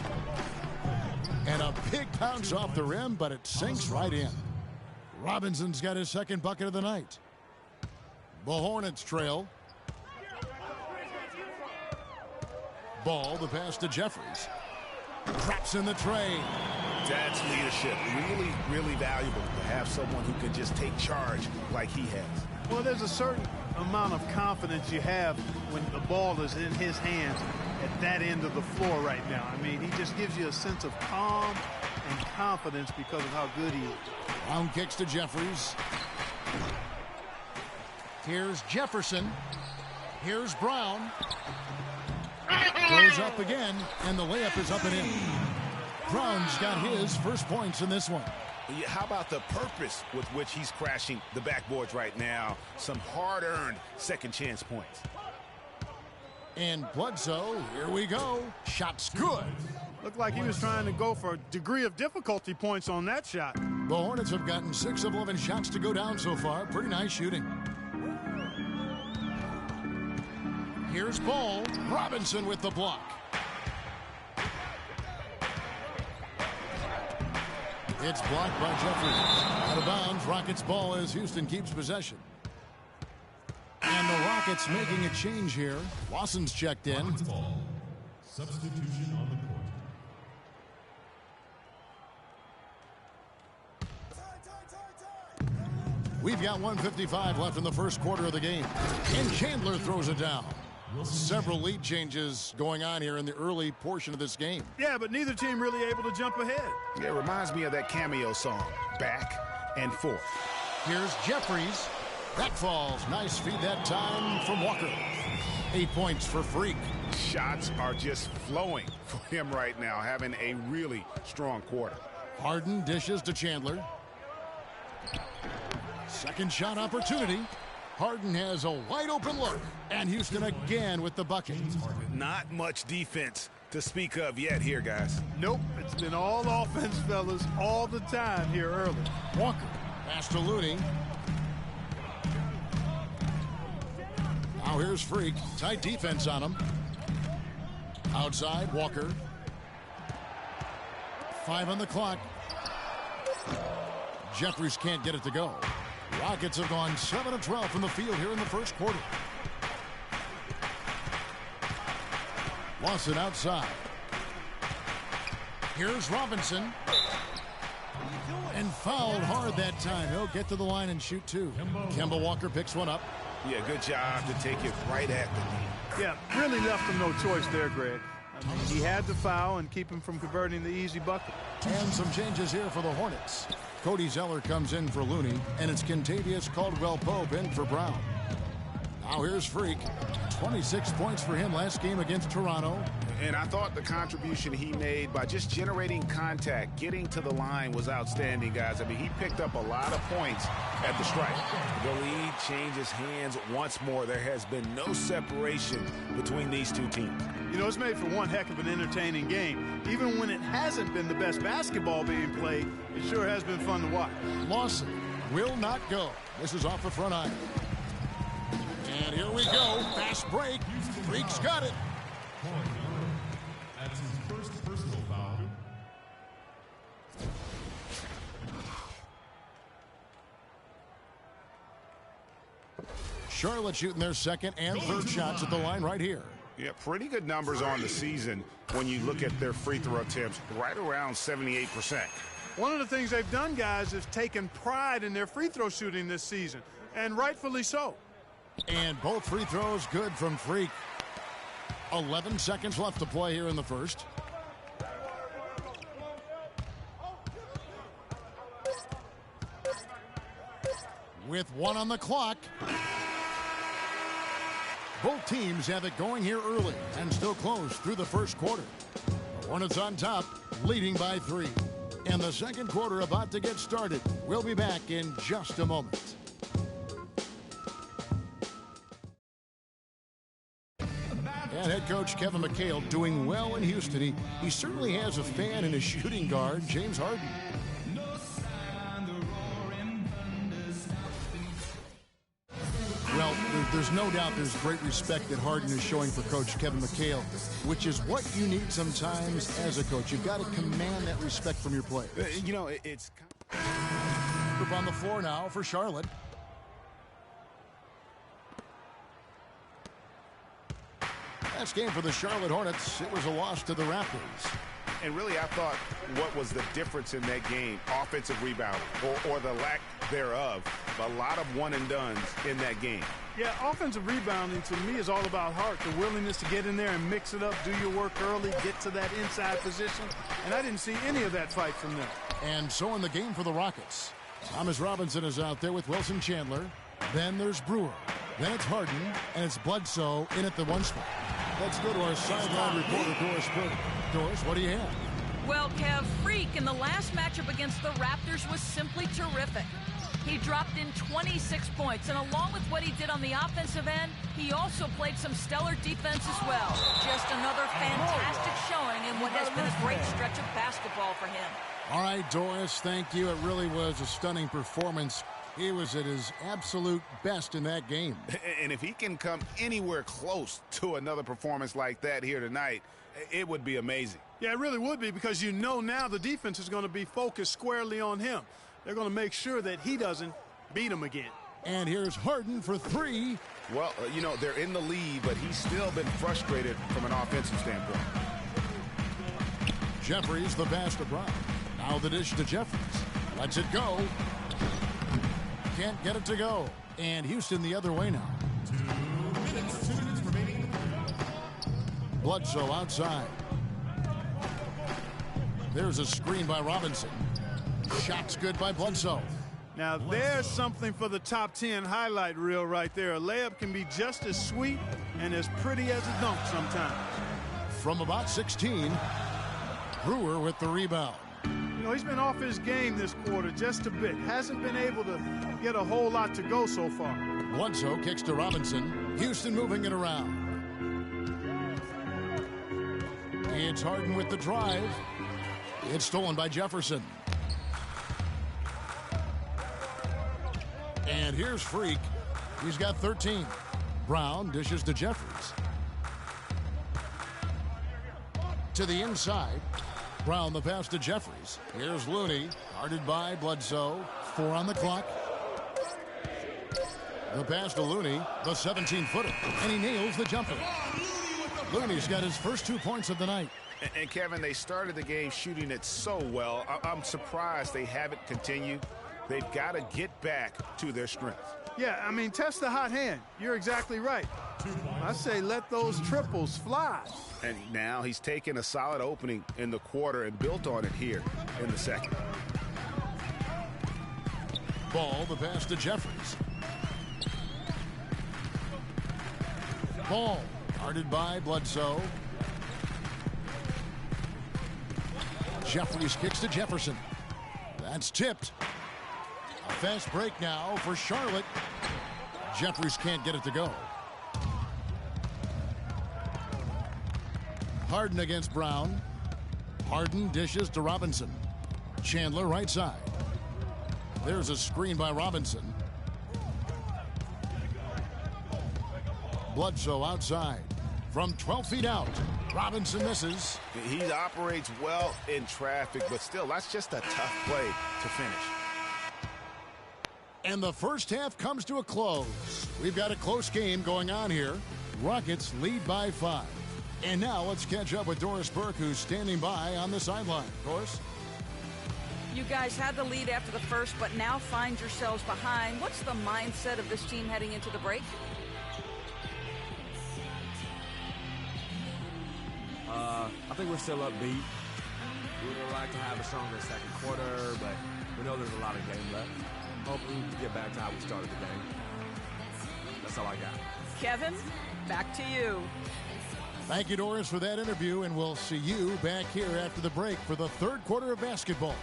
And a big bounce off the rim, but it sinks right in. Robinson's got his second bucket of the night. The Hornets trail. Ball, the pass to Jeffries. Drops in the tray. That's leadership. Really, really valuable to have someone who can just take charge like he has. Well, there's a certain amount of confidence you have when the ball is in his hands at that end of the floor right now. I mean, he just gives you a sense of calm and confidence because of how good he is. Brown kicks to Jeffries. Here's Jefferson. Here's Brown. Goes up again, and the layup is up and in. Brown's got his first points in this one. How about the purpose with which he's crashing the backboards right now? Some hard-earned second chance points. And Bledsoe, here we go. Shot's good. Looked like he was trying to go for a degree of difficulty points on that shot. The Hornets have gotten 6 of 11 shots to go down so far. Pretty nice shooting. Here's Ball. Robinson with the block. It's blocked by Jeffries. Out of bounds. Rockets ball as Houston keeps possession. And the Rockets making a change here. Lawson's checked in. Ball. Substitution on the court. We've got 1:55 left in the first quarter of the game. And Chandler throws it down. Several lead changes going on here in the early portion of this game. Yeah, but neither team really able to jump ahead. Yeah, it reminds me of that cameo song, Back and Forth. Here's Jeffries. That falls. Nice feed that time from Walker. 8 points for Freak. Shots are just flowing for him right now, having a really strong quarter. Harden dishes to Chandler. Second shot opportunity. Harden has a wide open look. And Houston again with the bucket. Not much defense to speak of yet here, guys. Nope, it's been all offense, fellas, all the time here early. Walker, pass to Looney. Now here's Freak. Tight defense on him. Outside, Walker. 5 on the clock. Jeffries can't get it to go. Rockets have gone 7 of 12 from the field here in the first quarter. Lawson outside. Here's Robinson. And fouled hard that time. He'll get to the line and shoot 2. Kemba Walker picks one up. Yeah, good job to take it right at the knee. Yeah, really left him no choice there, Greg. I mean, he had to foul and keep him from converting the easy bucket. And some changes here for the Hornets. Cody Zeller comes in for Looney, and it's Kentavious Caldwell-Pope in for Brown. Now here's Freak. 26 points for him last game against Toronto. And I thought the contribution he made by just generating contact, getting to the line was outstanding, guys. I mean, he picked up a lot of points at the strike. The lead changes hands once more. There has been no separation between these two teams. You know, it's made for one heck of an entertaining game. Even when it hasn't been the best basketball being played, it sure has been fun to watch. Lawson will not go. This is off the front iron. And here we go. Fast break. Freak's got it. That's his first personal foul. Charlotte shooting their second and third shots at the line right here. Yeah, pretty good numbers on the season when you look at their free throw attempts, right around 78%. One of the things they've done, guys, is taken pride in their free throw shooting this season, and rightfully so. And both free throws good from Freak. 11 seconds left to play here in the first. With 1 on the clock. Both teams have it going here early and still close through the first quarter. The Hornets on top, leading by 3. And the second quarter about to get started. We'll be back in just a moment. And head coach Kevin McHale doing well in Houston. He certainly has a fan in his shooting guard, James Harden. Well, there's no doubt there's great respect that Harden is showing for Coach Kevin McHale, which is what you need sometimes as a coach. You've got to command that respect from your players. You know, it's... Group on the floor now for Charlotte. Last game for the Charlotte Hornets, it was a loss to the Raptors. And really, I thought what was the difference in that game, offensive rebound or the lack thereof, a lot of one-and-dones in that game. Yeah, offensive rebounding to me is all about heart, the willingness to get in there and mix it up, do your work early, get to that inside position. And I didn't see any of that fight from them. And so in the game for the Rockets, Thomas Robinson is out there with Wilson Chandler. Then there's Brewer. Then it's Harden, and it's Bledsoe in at the one spot. Let's go to our sideline reporter, Doris Burke. Doris, what do you have? Well, Kev, Freak in the last matchup against the Raptors was simply terrific. He dropped in 26 points, and along with what he did on the offensive end, he also played some stellar defense as well. Just another fantastic showing in what has been a great stretch of basketball for him. All right, Doris, thank you. It really was a stunning performance. He was at his absolute best in that game. And if he can come anywhere close to another performance like that here tonight, it would be amazing. Yeah, it really would be, because you know now the defense is going to be focused squarely on him. They're going to make sure that he doesn't beat him again. And here's Harden for three. Well, you know, they're in the lead, but he's still been frustrated from an offensive standpoint. Jeffries the pass to Brown. Now the dish to Jeffries. Lets it go. Can't get it to go. And Houston the other way now. 2 minutes remaining. Bledsoe outside. There's a screen by Robinson. Shot's good by Bledsoe. Now there's something for the top 10 highlight reel right there. A layup can be just as sweet and as pretty as a dunk sometimes. From about 16, Brewer with the rebound. You know, he's been off his game this quarter just a bit. Hasn't been able to get a whole lot to go so far. Bledsoe kicks to Robinson. Houston moving it around. It's Harden with the drive. It's stolen by Jefferson. And here's Freak. He's got 13. Brown dishes to Jeffries. To the inside. Brown the pass to Jeffries. Here's Looney. Guarded by Bledsoe. 4 on the clock. The pass to Looney. The 17-footer. And he nails the jumper. Looney's got his first 2 points of the night. And Kevin, they started the game shooting it so well. I'm surprised they haven't continued. They've got to get back to their strength. Yeah, I mean, test the hot hand. You're exactly right. I say let those triples fly. And now he's taken a solid opening in the quarter and built on it here in the second. Ball, the pass to Jeffries. Ball, guarded by Bledsoe. Jeffries kicks to Jefferson. That's tipped. A fast break now for Charlotte. Jeffries can't get it to go. Harden against Brown. Harden dishes to Robinson. Chandler right side. There's a screen by Robinson. Bledsoe outside. From 12 feet out. Robinson misses. He operates well in traffic, but still, that's just a tough play to finish. And the first half comes to a close. We've got a close game going on here. Rockets lead by 5. And now let's catch up with Doris Burke, who's standing by on the sideline. Doris? You guys had the lead after the first, but now find yourselves behind. What's the mindset of this team heading into the break? I think we're still upbeat. We would like to have a stronger second quarter, but we know there's a lot of game left. Hopefully we can get back to how we started the game. That's all I got. Kevin, back to you. Thank you, Doris, for that interview, and we'll see you back here after the break for the third quarter of basketball.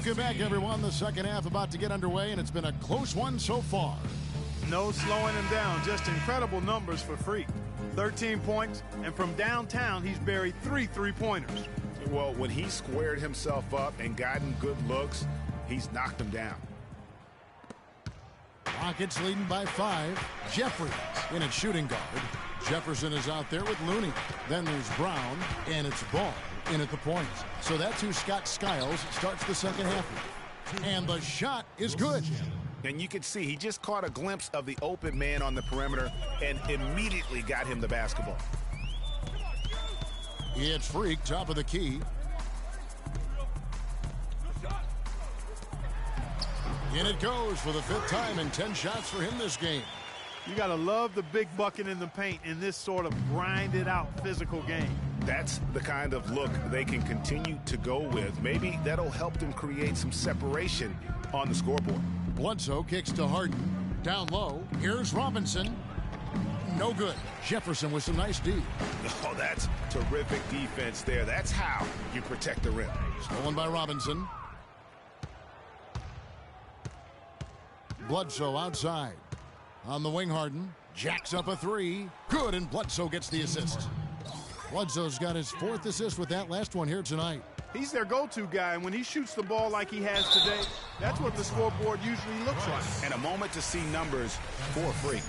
Welcome back, everyone. The second half about to get underway, and it's been a close one so far. No slowing him down. Just incredible numbers for Freak. 13 points, and from downtown, he's buried 3 3-pointers. Well, when he squared himself up and gotten good looks, he's knocked them down. Rockets leading by 5. Jeffries in at shooting guard. Jefferson is out there with Looney. Then there's Brown, and it's Ball in at the point. So that's who Scott Skiles starts the second half with. And the shot is good. And you can see he just caught a glimpse of the open man on the perimeter and immediately got him the basketball. It's Freak, top of the key. In it goes for the 5th time, and 10 shots for him this game. You got to love the big bucket in the paint in this sort of grinded-out physical game. That's the kind of look they can continue to go with. Maybe that'll help them create some separation on the scoreboard. Bledsoe kicks to Harden. Down low. Here's Robinson. No good. Jefferson with some nice D. Oh, that's terrific defense there. That's how you protect the rim. Stolen by Robinson. Bledsoe outside. On the wing, Harden. Jacks up a 3. Good, and Bledsoe gets the assist. Bledsoe's got his 4th assist with that last one here tonight. He's their go-to guy, and when he shoots the ball like he has today, that's what the scoreboard usually looks like. And a moment to see numbers for Freak.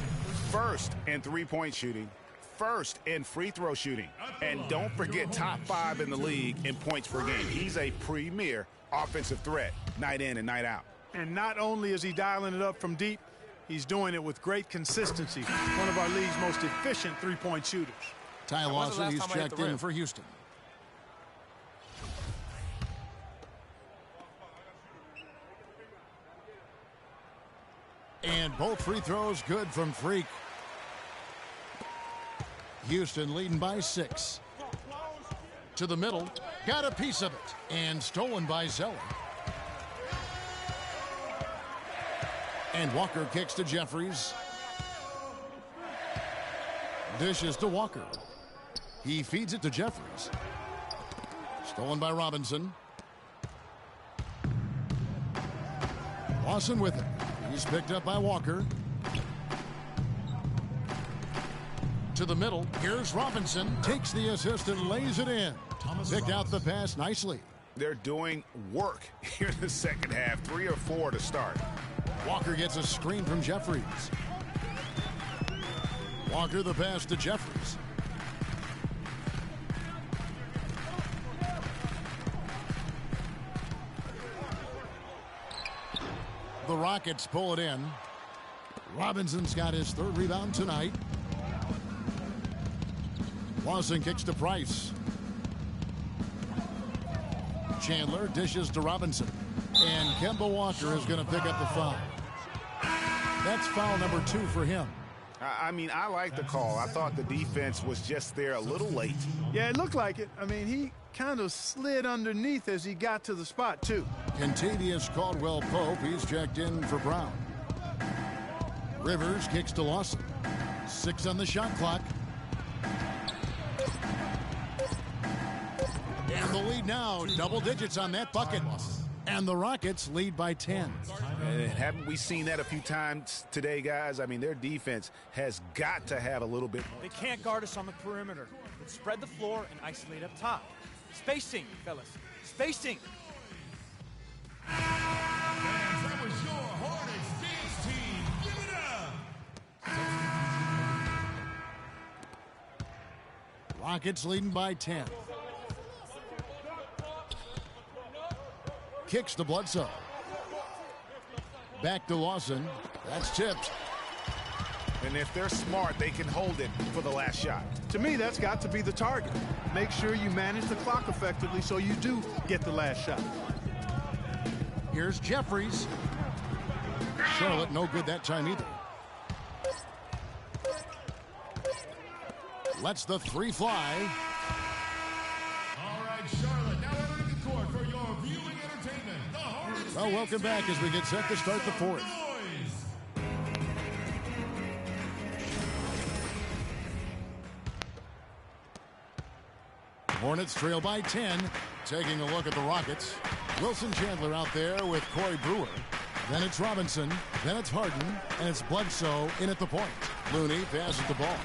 First in three-point shooting, first in free throw shooting, and don't forget top 5 in the league in points per game. He's a premier offensive threat night in and night out. And not only is he dialing it up from deep, he's doing it with great consistency. One of our league's most efficient three-point shooters. Ty Lawson, he's checked in for Houston. And both free throws good from Freak. Houston leading by 6. To the middle. Got a piece of it. And stolen by Zeller. And Walker kicks to Jeffries. Dishes to Walker. He feeds it to Jeffries. Stolen by Robinson. Lawson with it. He's picked up by Walker. To the middle. Here's Robinson. Takes the assist and lays it in. Picked out the pass nicely. They're doing work here in the second half. 3 or 4 to start. Walker gets a screen from Jeffries. Walker the pass to Jeffries. The Rockets pull it in. Robinson's got his 3rd rebound tonight. Lawson kicks to Price. Chandler dishes to Robinson. And Kemba Walker is going to pick up the foul. That's foul number 2 for him. I mean, I like the call. I thought the defense was just there a little late. Yeah, it looked like it. I mean, he kind of slid underneath as he got to the spot, too. Contavious Caldwell-Pope, he's checked in for Brown. Rivers kicks to Lawson. 6 on the shot clock. And the lead now, double digits on that bucket. And the Rockets lead by 10. And haven't we seen that a few times today, guys? I mean, their defense has got to have a little bit more. They can't guard us on the perimeter. Let's spread the floor and isolate up top. Spacing, fellas. Spacing. Fans, that was your Hornets dance team. Give it up. Rockets leading by 10. Kicks to Bledsoe. Back to Lawson. That's tipped. And if they're smart, they can hold it for the last shot. To me, that's got to be the target. Make sure you manage the clock effectively so you do get the last shot. Here's Jeffries. Charlotte no good that time either. Lets the 3 fly. All right, Charlotte, now entering the court for your viewing entertainment. The Hornets. Well, welcome back as we get set to start the 4th. Hornets trail by 10. Taking a look at the Rockets. Wilson Chandler out there with Corey Brewer. Then it's Robinson. Then it's Harden. And it's Bledsoe in at the point. Looney passes the ball.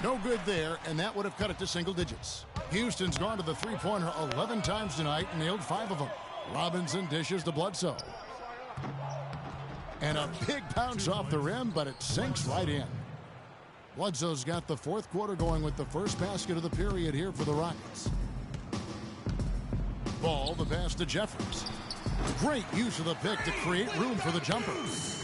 No good there, and that would have cut it to single digits. Houston's gone to the three-pointer 11 times tonight and nailed 5 of them. Robinson dishes to Bledsoe. And a big bounce off the rim, but it sinks right in. Bledsoe's got the fourth quarter going with the first basket of the period here for the Rockets. Ball, the pass to Jeffries. Great use of the pick to create room for the jumper.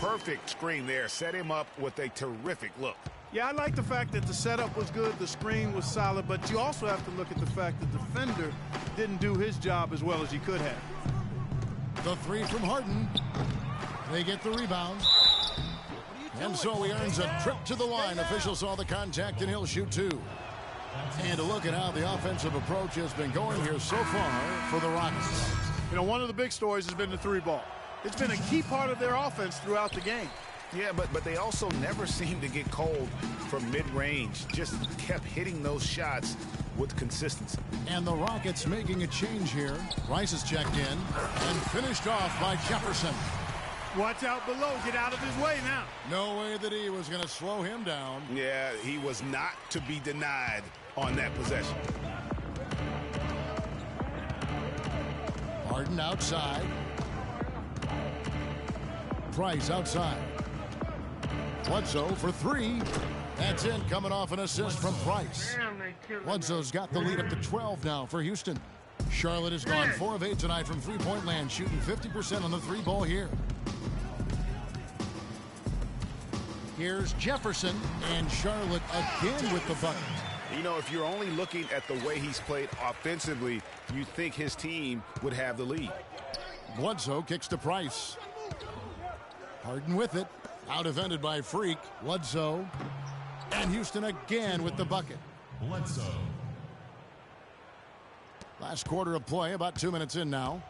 Perfect screen there. Set him up with a terrific look. Yeah, I like the fact that the setup was good, the screen was solid, but you also have to look at the fact that the defender didn't do his job as well as he could have. The three from Harden. They get the rebound. And so he earns a trip to the line. Officials saw the contact, and he'll shoot 2. And a look at how the offensive approach has been going here so far for the Rockets. You know, one of the big stories has been the 3-ball. It's been a key part of their offense throughout the game. Yeah, but they also never seem to get cold from mid-range. Just kept hitting those shots with consistency. And the Rockets making a change here. Rice is checked in and finished off by Jefferson. Watch out below. Get out of his way now. No way that he was going to slow him down. Yeah, he was not to be denied on that possession. Harden outside. Price outside. Bledsoe for 3. That's in, coming off an assist from Price. Bledsoe's got the lead up to 12 now for Houston. Charlotte has gone 4 of 8 tonight from three-point land, shooting 50% on the 3-ball here. Here's Jefferson, and Charlotte again with the bucket. You know, if you're only looking at the way he's played offensively, you think his team would have the lead. Bledsoe kicks to Price. Harden with it. Out defended by Freak. Bledsoe. And Houston again with the bucket. Bledsoe. Last quarter of play, about 2 minutes in now.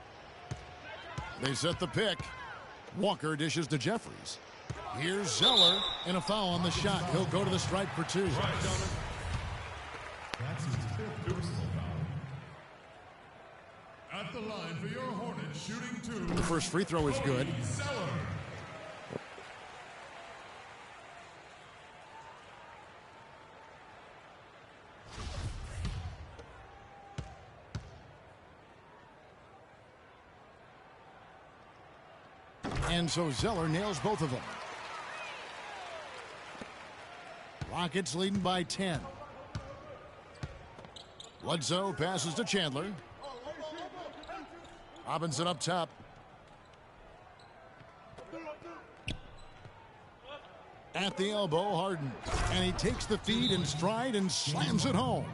They set the pick. Walker dishes to Jeffries. Here's Zeller, and a foul on the shot. He'll go to the stripe for 2. That's his 5th personal foul. At the line for your Hornets, shooting 2. The first free throw is good. Zeller. And so Zeller nails both of them. Rockets leading by 10. Bledsoe passes to Chandler. Robinson up top. At the elbow, Harden. And he takes the feed in stride and slams it home.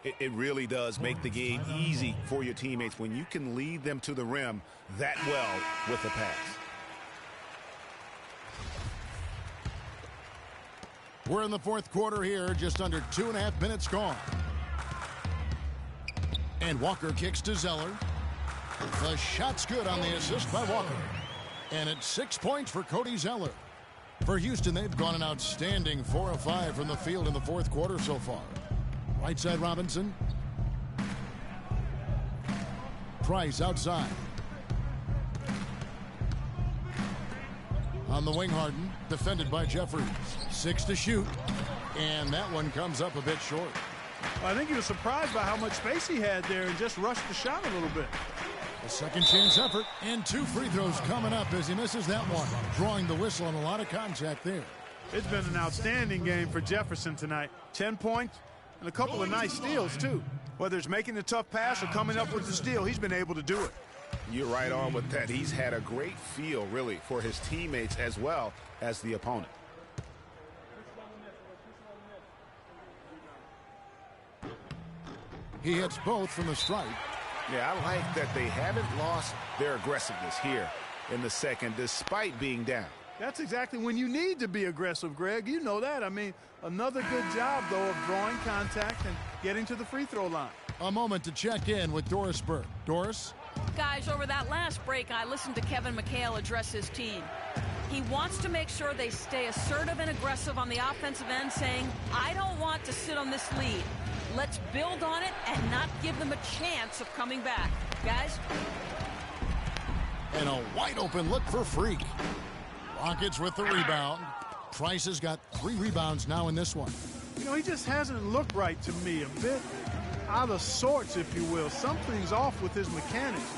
It really does make the game easy for your teammates when you can lead them to the rim that well with a pass. We're in the fourth quarter here, just under 2.5 minutes gone. And Walker kicks to Zeller. The shot's good on the assist by Walker. And it's 6 points for Cody Zeller. For Houston, they've gone an outstanding 4 of 5 from the field in the fourth quarter so far. Right side Robinson. Price outside. On the wing, Harden, defended by Jeffries. 6 to shoot, and that one comes up a bit short. I think he was surprised by how much space he had there and just rushed the shot a little bit. A second chance effort, and 2 free throws coming up as he misses that one, drawing the whistle and a lot of contact there. It's been an outstanding game for Jefferson tonight. 10 points and a couple of nice steals, too. Whether it's making the tough pass or coming up with the steal, he's been able to do it. You're right on with that. He's had a great feel, really, for his teammates as well as the opponent. He hits both from the stripe. Yeah, I like that they haven't lost their aggressiveness here in the second, despite being down. That's exactly when you need to be aggressive, Greg. You know that. I mean, another good job, though, of drawing contact and getting to the free throw line. A moment to check in with Doris Burke. Doris? Guys, over that last break, I listened to Kevin McHale address his team. He wants to make sure they stay assertive and aggressive on the offensive end, saying, I don't want to sit on this lead. Let's build on it and not give them a chance of coming back. Guys? And a wide open look for Freak. Rockets with the rebound. Price has got 3 rebounds now in this one. You know, he just hasn't looked right to me. A bit out of sorts, if you will. Something's off with his mechanics,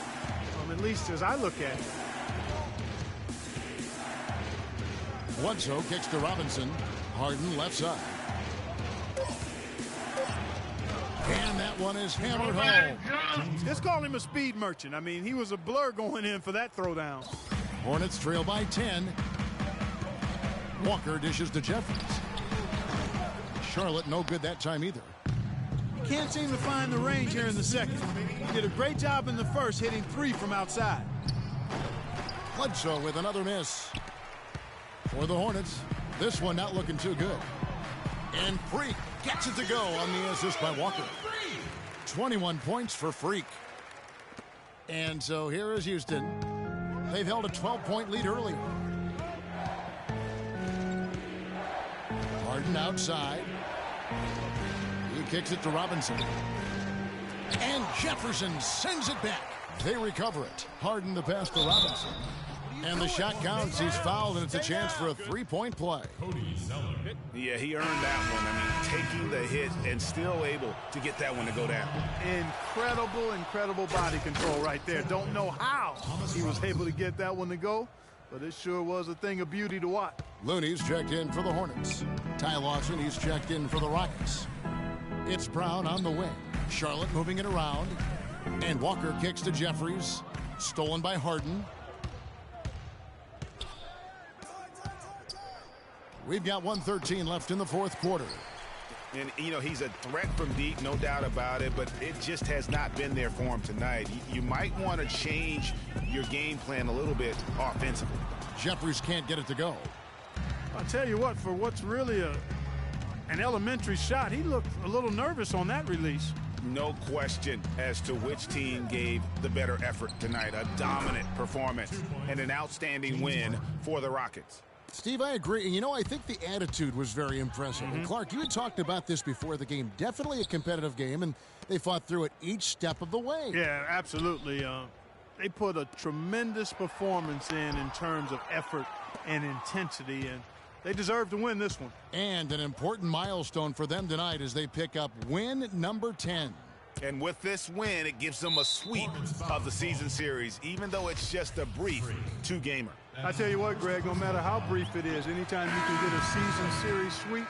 at least as I look at it. Bledsoe kicks to Robinson. Harden left side. And that one is hammered home. Let's call him a speed merchant. I mean, he was a blur going in for that throwdown. Hornets trail by 10. Walker dishes to Jeffries. Charlotte no good that time either. Can't seem to find the range here in the second. He did a great job in the first, hitting 3 from outside. Bledsoe with another miss. For the Hornets, this one not looking too good. And Freak gets it to go on the assist by Walker. 21 points for Freak. And so here is Houston. They've held a 12-point lead earlier. Harden outside. He kicks it to Robinson. And Jefferson sends it back. They recover it. Harden the pass to Robinson. And the shot counts. He's fouled, and it's a chance for a 3-point play. Yeah, he earned that one. I mean, taking the hit and still able to get that one to go down. Incredible body control right there. Don't know how he was able to get that one to go, but it sure was a thing of beauty to watch. Looney's checked in for the Hornets. Ty Lawson, he's checked in for the Rockets. It's Brown on the wing. Charlotte moving it around. And Walker kicks to Jeffries. Stolen by Harden. We've got 1:13 left in the fourth quarter. And, you know, he's a threat from deep, no doubt about it, but it just has not been there for him tonight. You might want to change your game plan a little bit offensively. Jeffries can't get it to go. I'll tell you what, for what's really an elementary shot, he looked a little nervous on that release. No question as to which team gave the better effort tonight. A dominant performance and an outstanding win for the Rockets. Steve, I agree. And, you know, I think the attitude was very impressive. And, Clark, you had talked about this before the game. Definitely a competitive game, and they fought through it each step of the way. Yeah, absolutely. They put a tremendous performance in terms of effort and intensity, and they deserve to win this one. And an important milestone for them tonight as they pick up win number 10. And with this win, it gives them a sweep of the season series, even though it's just a brief 2-gamer. I tell you what, Greg, no matter how brief it is, anytime you can get a season series sweep,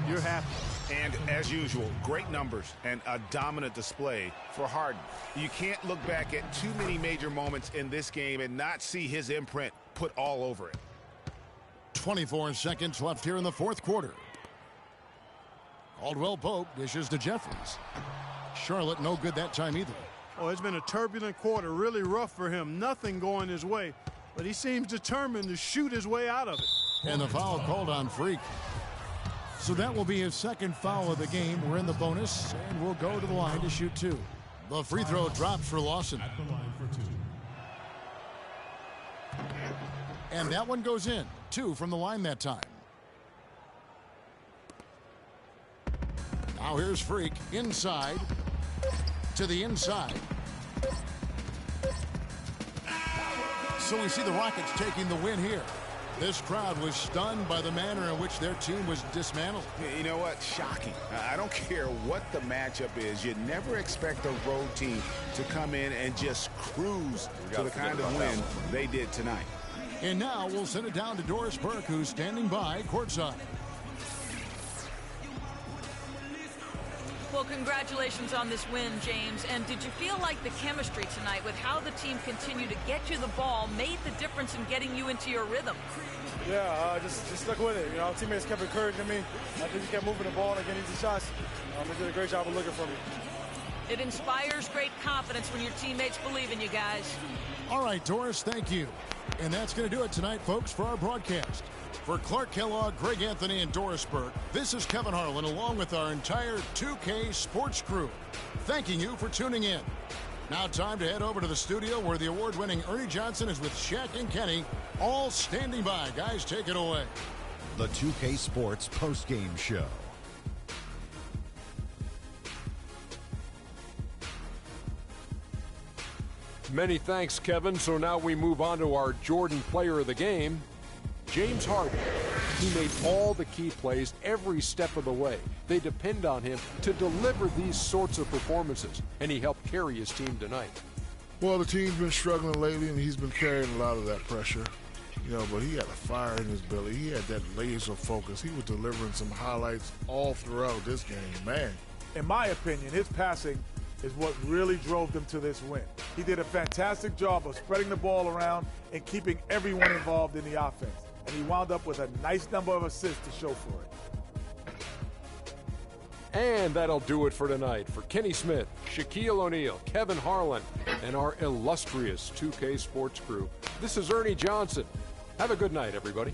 you're happy. And as usual, great numbers and a dominant display for Harden. You can't look back at too many major moments in this game and not see his imprint put all over it. 24 seconds left here in the fourth quarter. Caldwell Pope dishes to Jeffries. Charlotte no good that time either. Oh, it's been a turbulent quarter, really rough for him. Nothing going his way, but he seems determined to shoot his way out of it. And the foul called on Freak. So that will be his second foul of the game. We're in the bonus, and we'll go to the line to shoot 2. The free throw drops for Lawson. And that one goes in. 2 from the line that time. Now here's Freak inside to the inside. So we see the Rockets taking the win here. This crowd was stunned by the manner in which their team was dismantled. You know what? Shocking. I don't care what the matchup is. You never expect a road team to come in and just cruise to the kind of win they did tonight. And now we'll send it down to Doris Burke, who's standing by courtside. Well, congratulations on this win, James. And did you feel like the chemistry tonight with how the team continued to get you the ball made the difference in getting you into your rhythm? Yeah, just stuck with it. You know, our teammates kept encouraging me. I think we kept moving the ball and getting easy shots. They did a great job of looking for me. It inspires great confidence when your teammates believe in you guys. All right, Doris, thank you. And that's going to do it tonight, folks, for our broadcast. For Clark Kellogg, Greg Anthony, and Doris Burke, this is Kevin Harlan along with our entire 2K Sports crew, thanking you for tuning in. Now time to head over to the studio where the award-winning Ernie Johnson is with Shaq and Kenny, all standing by. Guys, take it away. The 2K Sports postgame show. Many thanks, Kevin. So now we move on to our Jordan Player of the Game. James Harden. He made all the key plays every step of the way. They depend on him to deliver these sorts of performances, and he helped carry his team tonight. Well, the team's been struggling lately, and he's been carrying a lot of that pressure. But he had a fire in his belly. He had that laser focus. He was delivering some highlights all throughout this game, man. In my opinion, his passing is what really drove them to this win. He did a fantastic job of spreading the ball around and keeping everyone involved in the offense. And he wound up with a nice number of assists to show for it. And that'll do it for tonight. For Kenny Smith, Shaquille O'Neal, Kevin Harlan, and our illustrious 2K Sports crew, this is Ernie Johnson. Have a good night, everybody.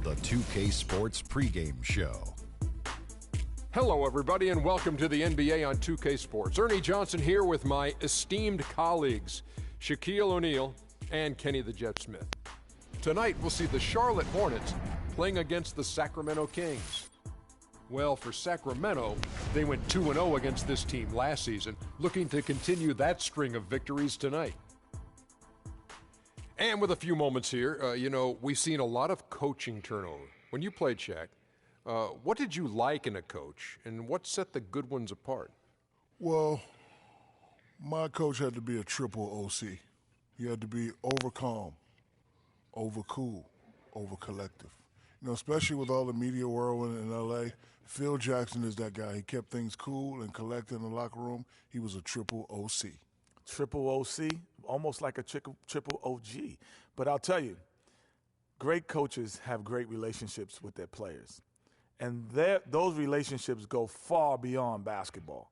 The 2K Sports pregame show. Hello, everybody, and welcome to the NBA on 2K Sports. Ernie Johnson here with my esteemed colleagues, Shaquille O'Neal and Kenny the Jet Smith. Tonight, we'll see the Charlotte Hornets playing against the Sacramento Kings. Well, for Sacramento, they went 2-0 against this team last season, looking to continue that string of victories tonight. And with a few moments here, we've seen a lot of coaching turnover. When you played, Shaq, what did you like in a coach, and what set the good ones apart? Well, my coach had to be a triple OC. He had to be over calm, over cool, over collective. Especially with all the media whirlwind in L.A., Phil Jackson is that guy. He kept things cool and collected in the locker room. He was a triple OC. Triple OC, almost like a triple OG. But I'll tell you, great coaches have great relationships with their players. And those relationships go far beyond basketball.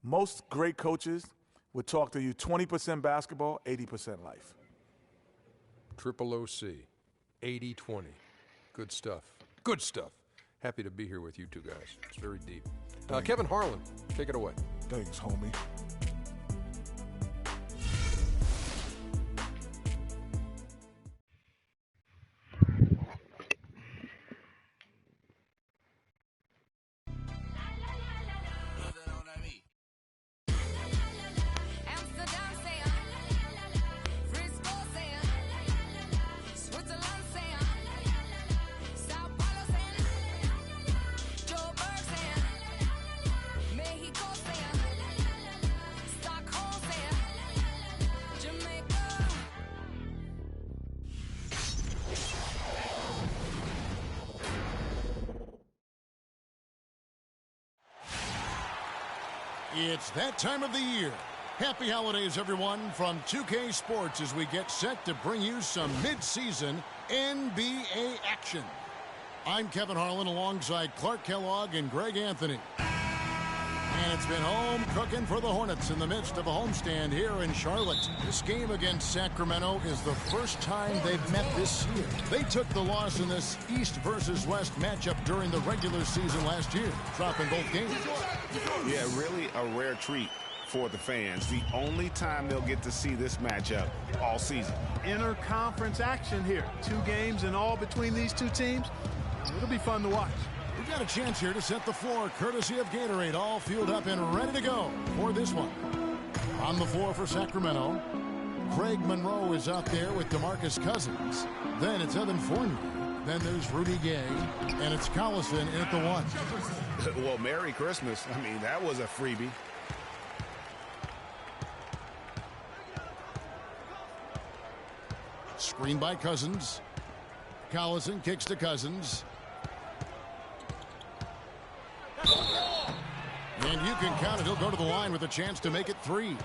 Most great coaches would talk to you 20% basketball, 80% life. Triple OC, 80-20. Good stuff. Good stuff. Happy to be here with you two guys. It's very deep. Kevin Harlan, take it away. Thanks, homie. It's that time of the year. Happy holidays, everyone, from 2K Sports as we get set to bring you some mid-season NBA action. I'm Kevin Harlan alongside Clark Kellogg and Greg Anthony. And it's been home cooking for the Hornets in the midst of a homestand here in Charlotte. This game against Sacramento is the first time they've met this year. They took the loss in this East versus West matchup during the regular season last year, dropping both games. Yeah, really a rare treat for the fans. The only time they'll get to see this matchup all season. Inter-conference action here. 2 games in all between these two teams. It'll be fun to watch. We've got a chance here to set the floor, courtesy of Gatorade, all fueled up and ready to go for this one. On the floor for Sacramento, Craig Monroe is out there with DeMarcus Cousins. Then it's Evan Fournier. Then there's Rudy Gay, and it's Collison in at the 1. Well, Merry Christmas. I mean, that was a freebie. Screen by Cousins. Collison kicks to Cousins. And you can count it. He'll go to the line with a chance to make it 3.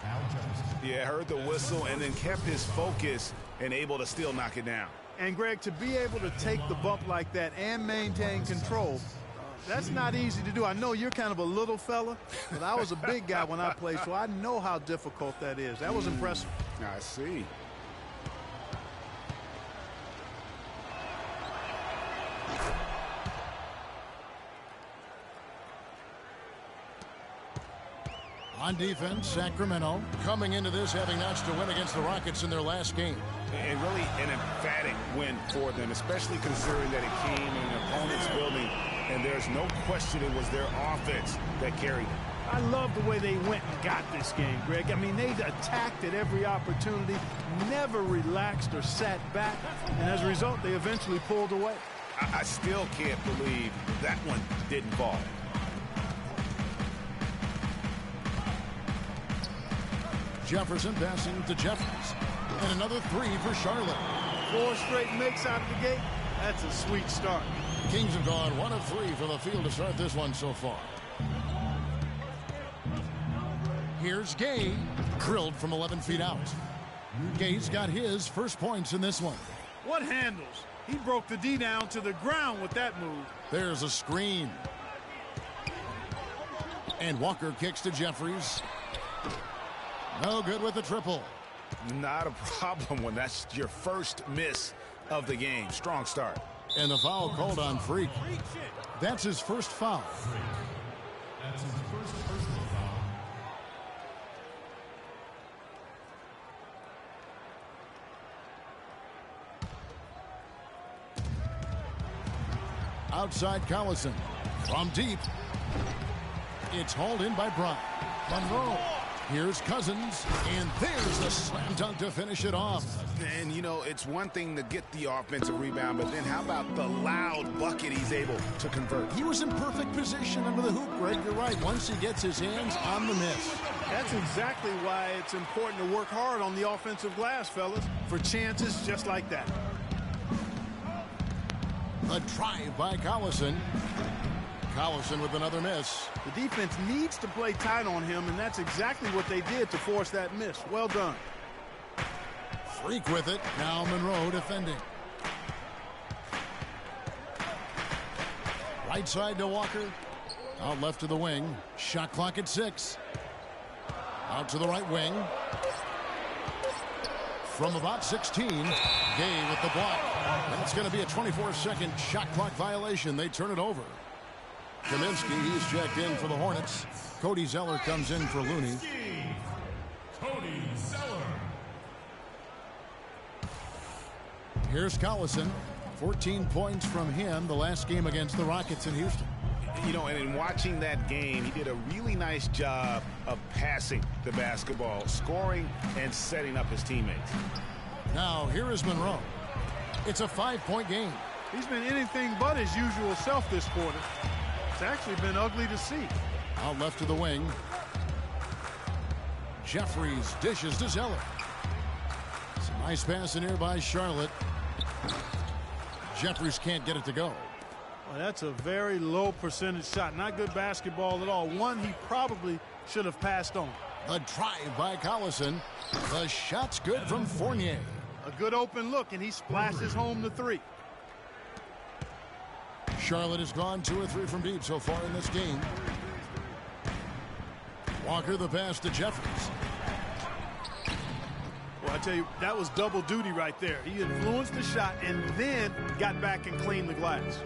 Yeah, heard the whistle and then kept his focus and able to still knock it down. And, Greg, to be able to take the bump like that and maintain control, that's not easy to do. I know you're kind of a little fella, but I was a big guy when I played, so I know how difficult that is. That was impressive. I see. On defense, Sacramento coming into this having notched a win against the Rockets in their last game. And really an emphatic win for them, especially considering that it came in an opponent's building, and there's no question it was their offense that carried them. I love the way they went and got this game, Greg. I mean, they attacked at every opportunity, never relaxed or sat back, and as a result, they eventually pulled away. I still can't believe that one didn't fall. Jefferson passing to Jeffries. And another 3 for Charlotte. 4 straight makes out of the gate. That's a sweet start. Kings have gone 1 of 3 from the field to start this one so far. Here's Gay, drilled from 11 feet out. Gay's got his first points in this one. What handles? He broke the D down to the ground with that move. There's a screen. And Walker kicks to Jeffries. No good with the triple. Not a problem when that's your first miss of the game. Strong start. And the foul called on Freak. That's his first foul. That's his first personal foul. Outside Collison. From deep. It's hauled in by Brown. Monroe. Here's Cousins, and there's the slam dunk to finish it off. And, you know, it's one thing to get the offensive rebound, but then how about the loud bucket he's able to convert? He was in perfect position under the hoop, Greg. You're right. Once he gets his hands on the miss. That's exactly why it's important to work hard on the offensive glass, fellas, for chances just like that. A drive by Collison. Collison with another miss. The defense needs to play tight on him, and that's exactly what they did to force that miss. Well done. Freak with it. Now Monroe defending. Right side to Walker. Out left to the wing. Shot clock at 6. Out to the right wing. From about 16, Gay with the block. That's going to be a 24-second shot clock violation. They turn it over. Kaminsky, he's checked in for the Hornets. Cody Zeller comes in for Looney. Cody Zeller. Here's Collison. 14 points from him the last game against the Rockets in Houston. You know, and in watching that game, he did a really nice job of passing the basketball, scoring, and setting up his teammates. Now, here is Monroe. It's a 5-point game. He's been anything but his usual self this quarter. It's actually been ugly to see. Out left to the wing. Jeffries dishes to Zeller. Some nice pass in here by Charlotte. Jeffries can't get it to go. Well, that's a very low percentage shot. Not good basketball at all. One he probably should have passed on. The drive by Collison. The shot's good from Fournier. A good open look, and he splashes home the three. Charlotte has gone 2 or 3 from deep so far in this game. Walker the pass to Jeffries. Well, I tell you, that was double duty right there. He influenced the shot and then got back and cleaned the glass.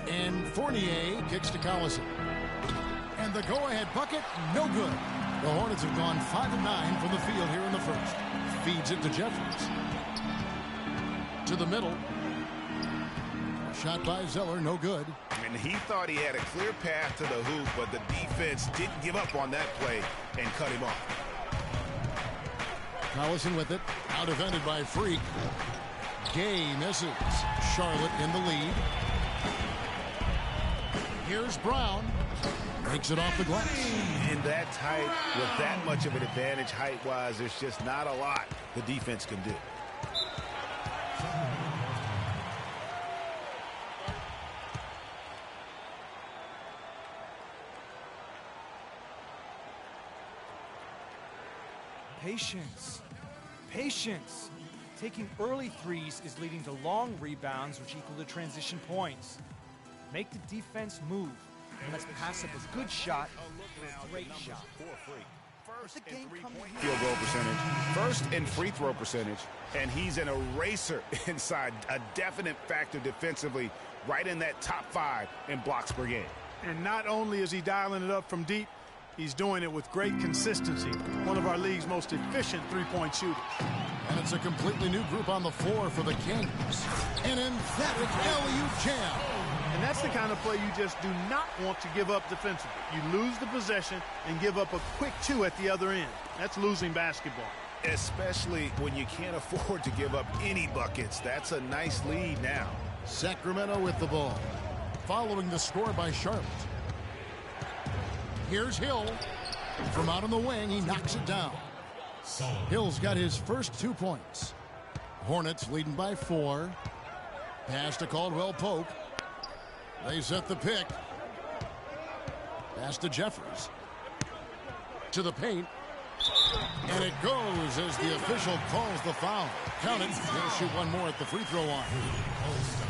And Fournier kicks to Collison. And the go-ahead bucket, no good. The Hornets have gone 5 of 9 from the field here in the first. Feeds it to Jeffries. To the middle. Shot by Zeller, no good. And he thought he had a clear path to the hoop, but the defense didn't give up on that play and cut him off. Collison with it. Out defended by Freak. Gay misses. Charlotte in the lead. Here's Brown. Makes it off the glass. In that tight, with that much of an advantage height-wise, there's just not a lot the defense can do. Patience. Patience. Taking early threes is leading to long rebounds, which equal to transition points. Make the defense move, and let's pass up a good shot for a great shot. First in three-point field goal percentage, first in free throw percentage, and he's an eraser inside, a definite factor defensively, right in that top 5 in blocks per game. And not only is he dialing it up from deep, he's doing it with great consistency. One of our league's most efficient three-point shooters. And it's a completely new group on the floor for the Kings. An emphatic LU jam. And that's the kind of play you just do not want to give up defensively. You lose the possession and give up a quick 2 at the other end. That's losing basketball. Especially when you can't afford to give up any buckets. That's a nice lead now. Sacramento with the ball. Following the score by Charlotte. Here's Hill. From out on the wing, he knocks it down. Hill's got his first 2 points. Hornets leading by 4. Pass to Caldwell Pope. They set the pick. Pass to Jeffries. To the paint. And it goes as the official calls the foul. Count it. He'll shoot one more at the free throw line.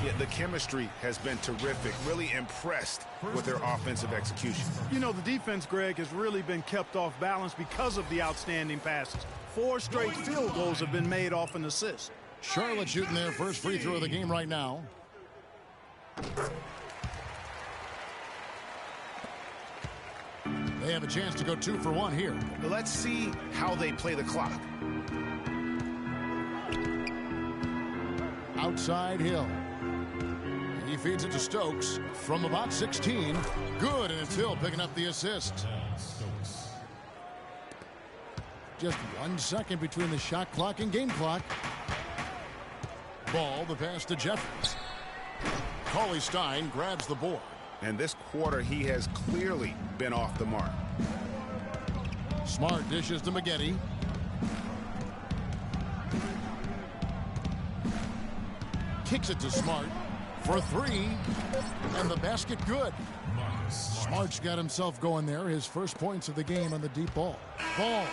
Yeah, the chemistry has been terrific. Really impressed with their offensive execution. You know, the defense, Greg, has really been kept off balance because of the outstanding passes. 4 straight field goals have been made off an assist. Charlotte shooting their first free throw of the game right now. They have a chance to go 2 for 1 here. Let's see how they play the clock. Outside Hill. He feeds it to Stokes from about 16. Good, and it's Hill picking up the assist. Just 1 second between the shot clock and game clock. Ball, the pass to Jeffries. Cauley Stein grabs the board. And this quarter, he has clearly been off the mark. Smart dishes to Maggette. Kicks it to Smart for 3. And the basket good. Smart's got himself going there. His first points of the game on the deep ball. Ball.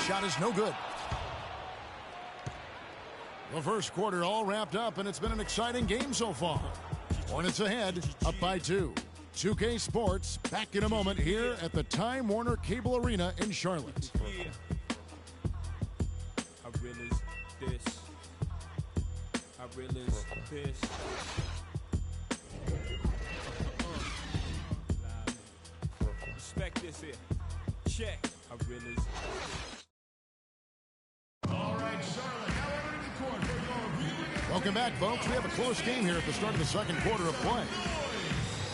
Shot is no good. The first quarter all wrapped up, and it's been an exciting game so far. Hornets ahead, up by 2. 2K Sports back in a moment here at the Time Warner Cable Arena in Charlotte. Yeah. I realize this. I realize this. Respect this here. Check. I realize. All right, Charlotte, now entering the court for your viewing. Welcome back, folks. We have a close game here at the start of the second quarter of play.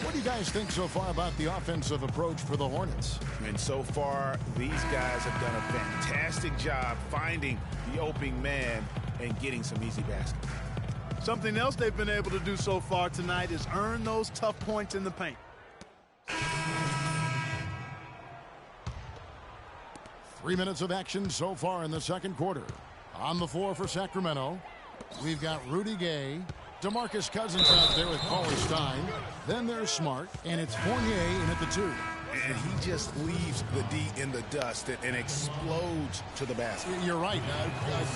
What do you guys think so far about the offensive approach for the Hornets? And so far, these guys have done a fantastic job finding the opening man and getting some easy baskets. Something else they've been able to do so far tonight is earn those tough points in the paint. 3 minutes of action so far in the second quarter. On the floor for Sacramento, we've got Rudy Gay. DeMarcus Cousins out there with Cauley Stein. Then there's Smart, and it's Fournier in at the 2. And he just leaves the D in the dust and explodes to the basket. You're right.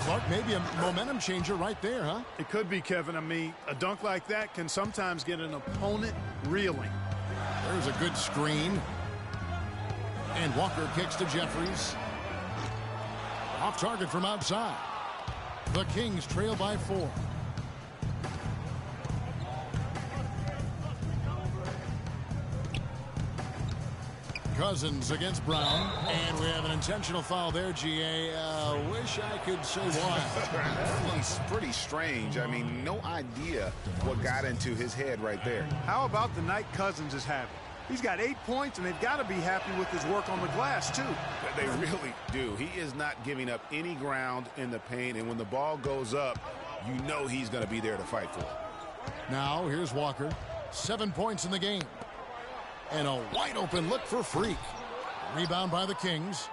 Clark, maybe a momentum changer right there, huh? It could be, Kevin. I mean, a dunk like that can sometimes get an opponent reeling. There's a good screen. And Walker kicks to Jeffries. Off target from outside. The Kings trail by 4. Cousins against Brown, and we have an intentional foul there, GA. Wish I could say why. He's pretty strange. I mean, no idea what got into his head right there. How about the night Cousins is having? He's got 8 points, and they've got to be happy with his work on the glass, too. They really do. He is not giving up any ground in the paint, and when the ball goes up, you know he's going to be there to fight for it. Now, here's Walker. 7 points in the game. And a wide-open look for Freak. Rebound by the Kings.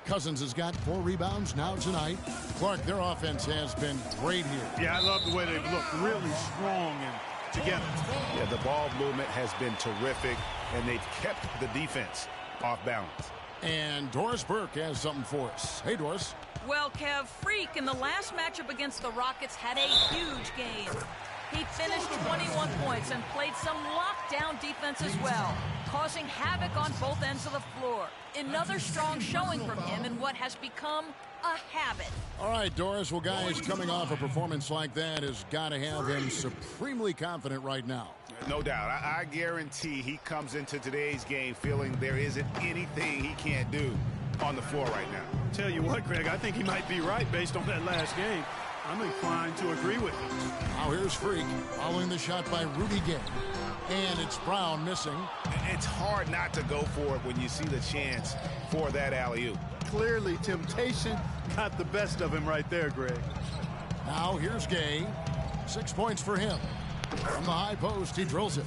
Cousins has got 4 rebounds now tonight. Clark, their offense has been great here. Yeah, I love the way they've looked. Really strong and together. Yeah, the ball movement has been terrific, and they've kept the defense off balance. And Doris Burke has something for us. Hey, Doris. Well, Kev, Freak in the last matchup against the Rockets had a huge game. He finished 21 points and played some lockdown defense as well, causing havoc on both ends of the floor. Another strong showing from him in what has become a habit. All right, Doris. Well, guys, coming off a performance like that has got to have him supremely confident right now. No doubt. I guarantee he comes into today's game feeling there isn't anything he can't do on the floor right now. Tell you what, Greg, I think he might be right based on that last game. I'm inclined to agree with him. Now here's Freak following the shot by Rudy Gay. And it's Brown missing. It's hard not to go for it when you see the chance for that alley-oop. Clearly, temptation got the best of him right there, Greg. Now here's Gay. 6 points for him. From the high post, he drills it.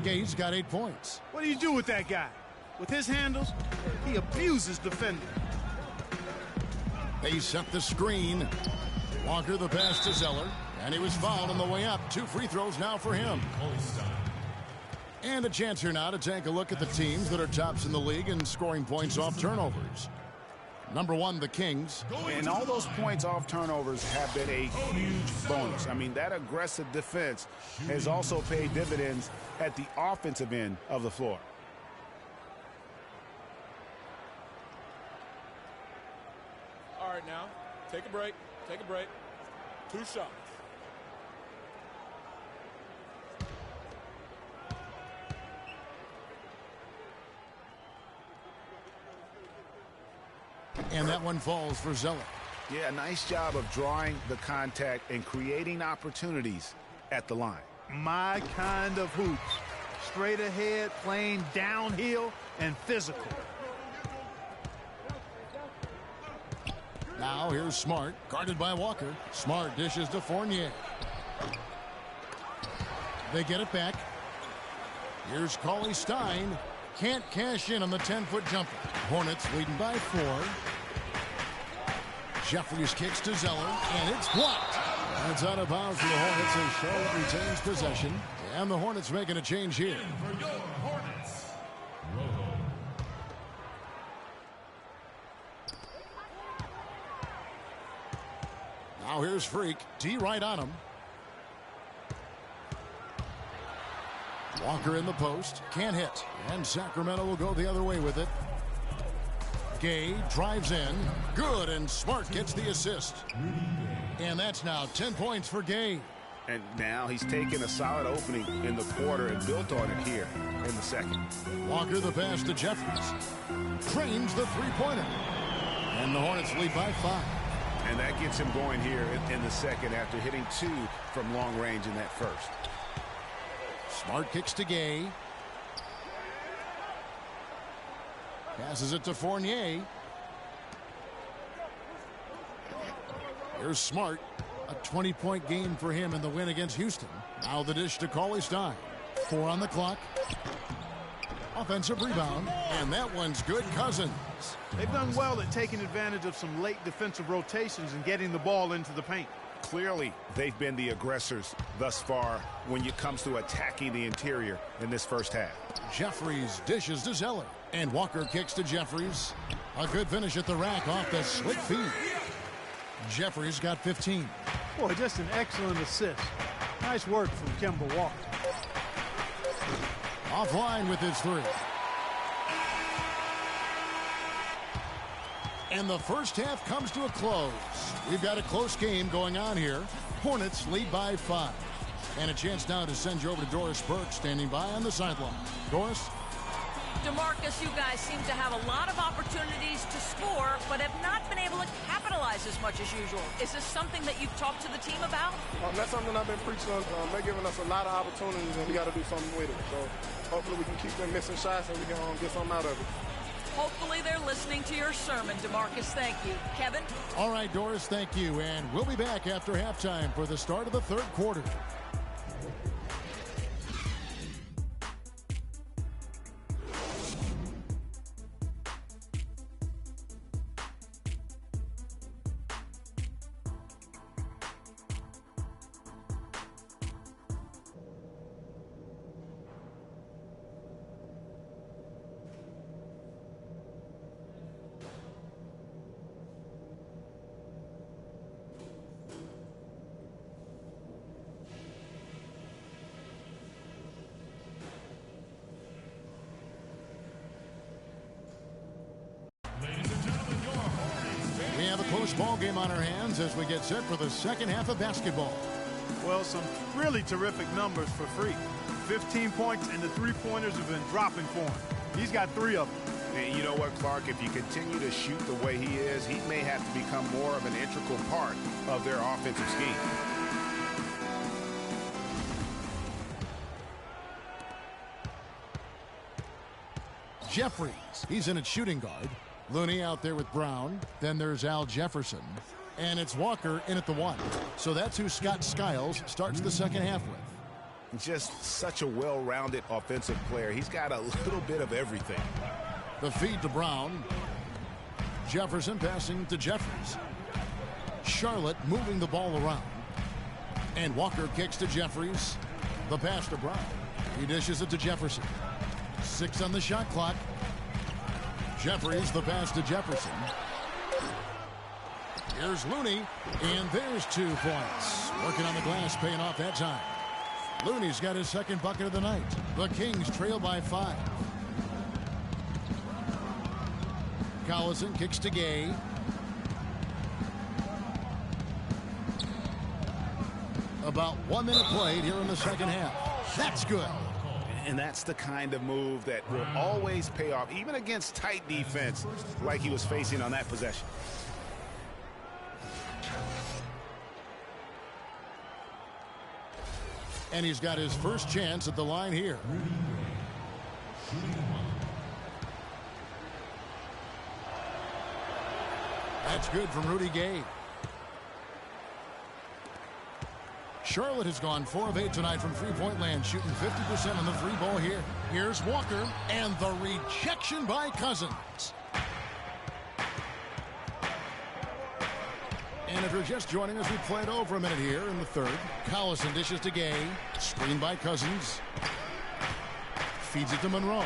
Gay's got 8 points. What do you do with that guy? With his handles, he abuses defenders. They set the screen. Walker the pass to Zeller, and he was fouled on the way up. 2 free throws now for him. And a chance here now to take a look at the teams that are tops in the league in scoring points off turnovers. Number 1, the Kings. And all those points off turnovers have been a huge bonus. I mean, that aggressive defense has also paid dividends at the offensive end of the floor. All right, now, take a break. Take a break. 2 shots. And that one falls for Zeller. Yeah, nice job of drawing the contact and creating opportunities at the line. My kind of hoops. Straight ahead, playing downhill, and physical. Now here's Smart, guarded by Walker. Smart dishes to Fournier. They get it back. Here's Cauley Stein. Can't cash in on the 10-foot jumper. Hornets leading by 4. Jeffries kicks to Zeller, and it's blocked. That's out of bounds for the Hornets as Charlotte retains possession. And the Hornets making a change here. Now here's Freak. D right on him. Walker in the post. Can't hit. And Sacramento will go the other way with it. Gay drives in. Good, and Smart gets the assist. And that's now 10 points for Gay. And now he's taken a solid opening in the quarter and built on it here in the second. Walker the pass to Jeffries. Trains the three-pointer. And the Hornets lead by 5. And that gets him going here in the second after hitting 2 from long range in that first. Smart kicks to Gay. Passes it to Fournier. Here's Smart. A 20-point game for him in the win against Houston. Now the dish to Cauley Stein. 4 on the clock. Offensive rebound. And that one's good. Cousins. They've done well at taking advantage of some late defensive rotations and getting the ball into the paint. Clearly, they've been the aggressors thus far when it comes to attacking the interior in this first half. Jeffries dishes to Zeller, and Walker kicks to Jeffries. A good finish at the rack off the slick feed. Jeffries got 15. Boy, just an excellent assist. Nice work from Kemba Walker. Offline with his three. And the first half comes to a close. We've got a close game going on here. Hornets lead by 5. And a chance now to send you over to Doris Burke, standing by on the sideline. Doris? DeMarcus, you guys seem to have a lot of opportunities to score, but have not been able to capitalize as much as usual. Is this something that you've talked to the team about? That's something I've been preaching on. They're giving us a lot of opportunities, and we got to do something with it. So hopefully we can keep them missing shots, and we can get something out of it. Hopefully they're listening to your sermon, DeMarcus. Thank you. Kevin? All right, Doris, thank you. And we'll be back after halftime for the start of the third quarter. Ball game on our hands as we get set for the second half of basketball. Well, some really terrific numbers for Free. 15 points, and the three-pointers have been dropping for him. He's got 3 of them. And you know what, Clark? If you continue to shoot the way he is, he may have to become more of an integral part of their offensive scheme. Jeffries, he's in at shooting guard. Looney out there with Brown. Then there's Al Jefferson. And it's Walker in at the 1. So that's who Scott Skiles starts the second half with. Just such a well-rounded offensive player. He's got a little bit of everything. The feed to Brown. Jefferson passing to Jeffries. Charlotte moving the ball around. And Walker kicks to Jeffries. The pass to Brown. He dishes it to Jefferson. 6 on the shot clock. Jeffries, the pass to Jefferson. Here's Looney, and there's 2 points. Working on the glass, paying off that time. Looney's got his second bucket of the night. The Kings trail by 5. Collison kicks to Gay. About 1 minute played here in the second half. That's good. And that's the kind of move that will always pay off, even against tight defense like he was facing on that possession. And he's got his first chance at the line here. That's good from Rudy Gay. Charlotte has gone 4 of 8 tonight from three-point land, shooting 50% on the 3-ball here. Here's Walker, and the rejection by Cousins. And if you're just joining us, we played over a minute here in the third. Collison dishes to Gay. Screen by Cousins. Feeds it to Monroe.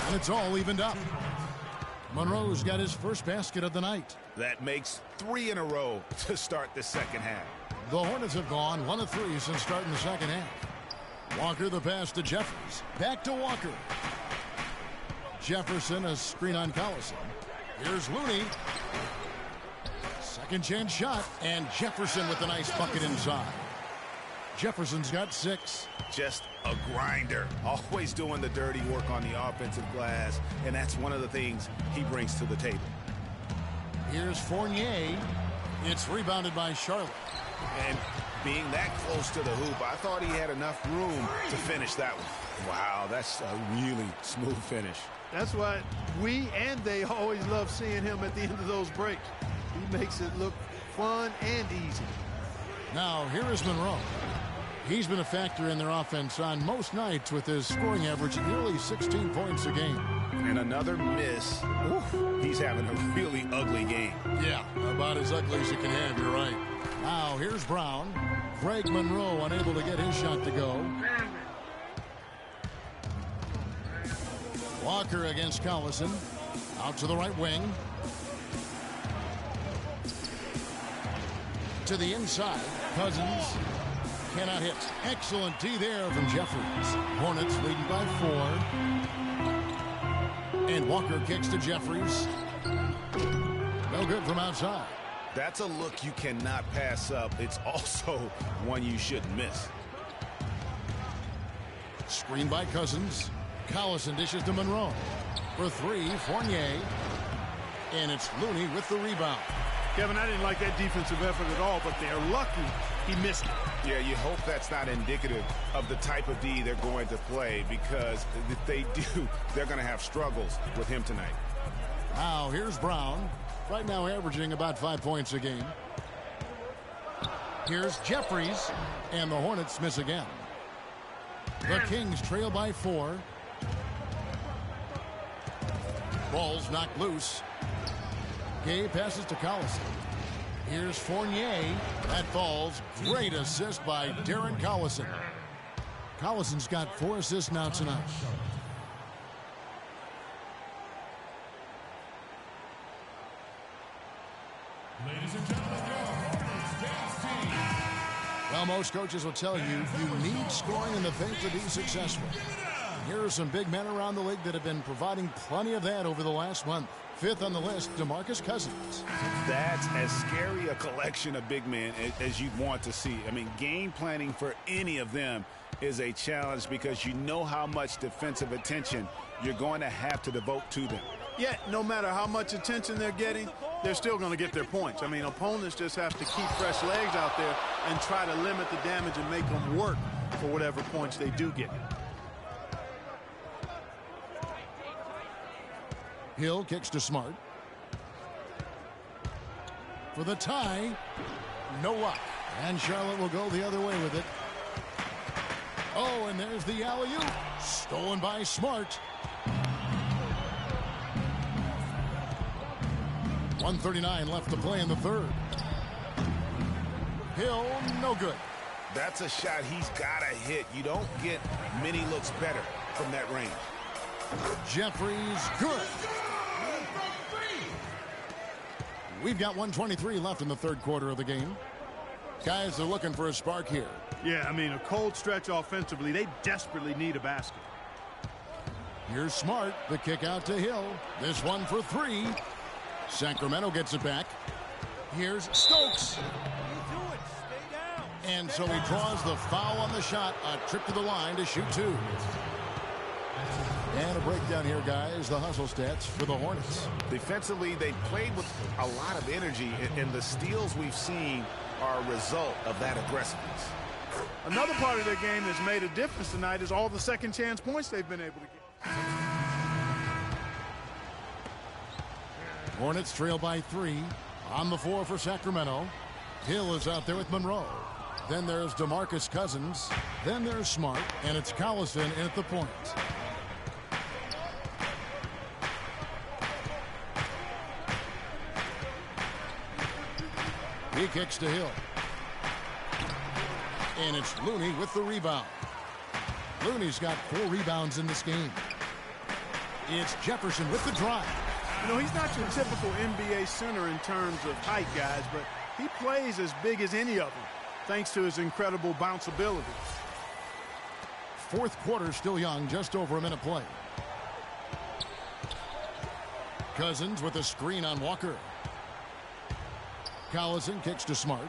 And it's all evened up. Monroe's got his first basket of the night. That makes 3 in a row to start the second half. The Hornets have gone 1 of 3 since starting the second half. Walker the pass to Jeffries. Back to Walker. Jefferson a screen on Collison. Here's Looney. Second chance shot, and Jefferson with a nice bucket inside. Jefferson's got 6. Just a grinder, always doing the dirty work on the offensive glass, and that's one of the things he brings to the table. Here's Fournier. It's rebounded by Charlotte. And being that close to the hoop, I thought he had enough room to finish that one. Wow, that's a really smooth finish. That's why we and they always love seeing him at the end of those breaks. He makes it look fun and easy. Now, here is Monroe. He's been a factor in their offense on most nights with his scoring average at nearly 16 points a game. And another miss. Oof, he's having a really ugly game. Yeah, about as ugly as you can have, you're right. Now here's Brown. Greg Monroe unable to get his shot to go. Walker against Collison. Out to the right wing. To the inside. Cousins cannot hit. Excellent D there from Jeffries. Hornets leading by 4. And Walker kicks to Jeffries. No good from outside. That's a look you cannot pass up. It's also one you shouldn't miss. Screen by Cousins. Collison dishes to Monroe. For 3, Fournier. And it's Looney with the rebound. Kevin, I didn't like that defensive effort at all, but they're lucky he missed it. Yeah, you hope that's not indicative of the type of D they're going to play, because if they do, they're going to have struggles with him tonight. Now here's Brown. Right now averaging about 5 points a game. Here's Jeffries. And the Hornets miss again. The Kings trail by 4. Ball's knocked loose. Gay passes to Collison. Here's Fournier. That falls. Great assist by Darren Collison. Collison's got 4 assists now tonight. Ladies and gentlemen, your Hornets dance team. Well, most coaches will tell you you need scoring in the paint to be successful. Here are some big men around the league that have been providing plenty of that over the last month. 5th on the list, DeMarcus Cousins. That's as scary a collection of big men as you'd want to see. I mean, game planning for any of them is a challenge, because you know how much defensive attention you're going to have to devote to them. Yet, no matter how much attention they're getting, they're still going to get their points. I mean, opponents just have to keep fresh legs out there and try to limit the damage and make them work for whatever points they do get. Hill kicks to Smart. For the tie. No luck. And Charlotte will go the other way with it. Oh, and there's the alley-oop. Stolen by Smart. 1:39 left to play in the third. Hill, no good. That's a shot he's got to hit. You don't get many looks better from that range. Jeffries, good. We've got 1:23 left in the third quarter of the game. Guys are looking for a spark here. Yeah, I mean, a cold stretch offensively. They desperately need a basket. Here's Smart. The kick out to Hill. This one for 3. Sacramento gets it back. Here's Stokes. And so he draws the foul on the shot. A trip to the line to shoot 2. And a breakdown here, guys. The hustle stats for the Hornets. Defensively, they played with a lot of energy, and the steals we've seen are a result of that aggressiveness. Another part of their game that's made a difference tonight is all the second chance points they've been able to get. Hornets trail by 3. On the floor for Sacramento. Hill is out there with Monroe. Then there's DeMarcus Cousins. Then there's Smart. And it's Collison in at the point. He kicks to Hill. And it's Looney with the rebound. Looney's got 4 rebounds in this game. It's Jefferson with the drive. You know, he's not your typical NBA center in terms of height, guys, but he plays as big as any of them, thanks to his incredible bounce ability. Fourth quarter still young, just over a minute play. Cousins with a screen on Walker. Collison kicks to Smart.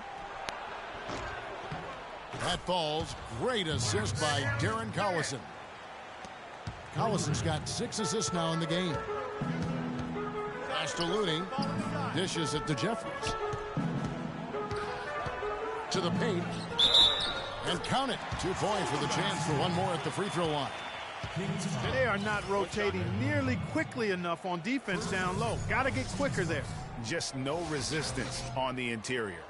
That falls. Great assist by Darren Collison. Collison's got 6 assists now in the game. Pass to Looney. Dishes it to Jeffries. To the paint. And count it. 2 points with a chance for one more at the free throw line. They are not rotating nearly quickly enough on defense down low. Got to get quicker there. Just no resistance on the interior.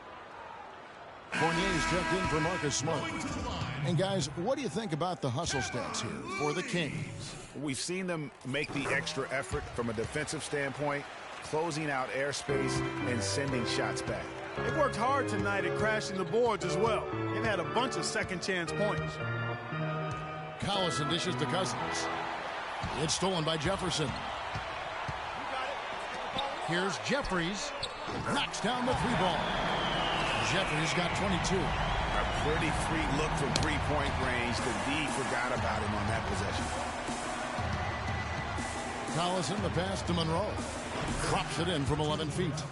Fournier's checked in for Marcus Smart. And guys, what do you think about the hustle stats here for the Kings? We've seen them make the extra effort from a defensive standpoint, closing out airspace and sending shots back. They've worked hard tonight at crashing the boards as well. They've had a bunch of second-chance points. Collison dishes to Cousins. It's stolen by Jefferson. Here's Jeffries. Knocks down the three ball. Jeffries got 22. A pretty free look from three-point range. The D forgot about him on that possession. Collison, the pass to Monroe. Drops it in from 11 feet.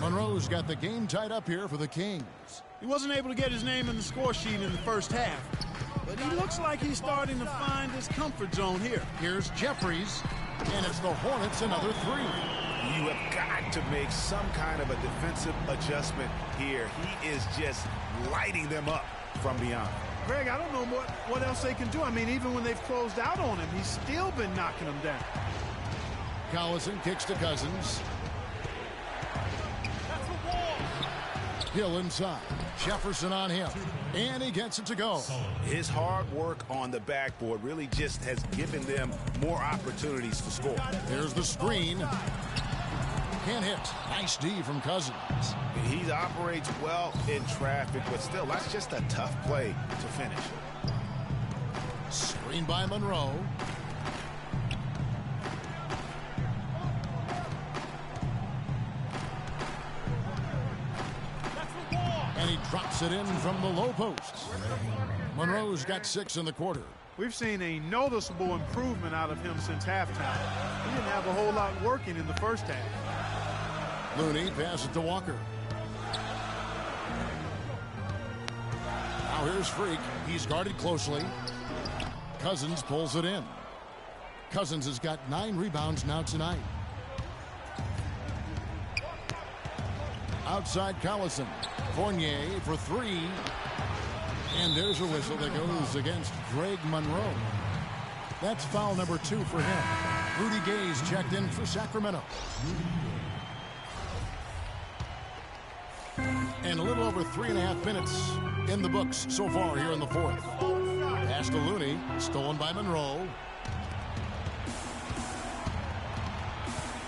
Monroe's got the game tied up here for the Kings. He wasn't able to get his name in the score sheet in the first half, but he looks like he's starting to find his comfort zone here. Here's Jeffries, and it's the Hornets another three. You have got to make some kind of a defensive adjustment here. He is just lighting them up from beyond. Greg, I don't know what else they can do. I mean, even when they've closed out on him, he's still been knocking them down. Collison kicks to Cousins. Hill inside. Jefferson on him. And he gets it to go. His hard work on the backboard really just has given them more opportunities to score. There's the screen. Can't hit. Nice D from Cousins. He operates well in traffic, but still, that's just a tough play to finish. Screen by Monroe. And he drops it in from the low post. Monroe's got 6 in the quarter. We've seen a noticeable improvement out of him since halftime. He didn't have a whole lot working in the first half. Looney passes to Walker. Now here's Freak. He's guarded closely. Cousins pulls it in. Cousins has got 9 rebounds now tonight. Outside Collison. Fournier for 3. And there's a whistle that goes against Greg Monroe. That's foul number 2 for him. Rudy Gay's checked in for Sacramento. And a little over 3.5 minutes in the books so far here in the fourth. Pass to Looney, stolen by Monroe.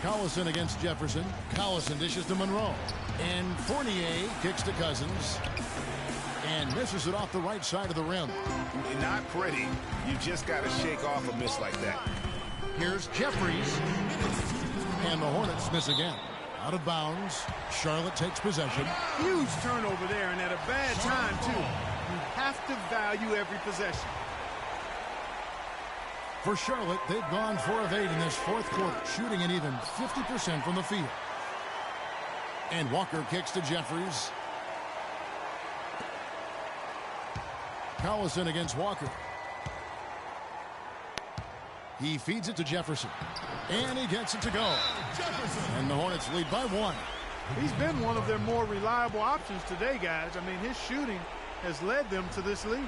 Collison against Jefferson. Collison dishes to Monroe. And Fournier kicks to Cousins. And misses it off the right side of the rim. Not pretty. You just got to shake off a miss like that. Here's Jeffries. And the Hornets miss again. Out of bounds. Charlotte takes possession. Huge turnover there, and at a bad time, too. You have to value every possession. For Charlotte, they've gone 4 of 8 in this fourth quarter, shooting an even 50% from the field. And Walker kicks to Jeffries. Collison against Walker. He feeds it to Jefferson. And he gets it to go. And the Hornets lead by 1. He's been one of their more reliable options today, guys. I mean, his shooting has led them to this lead.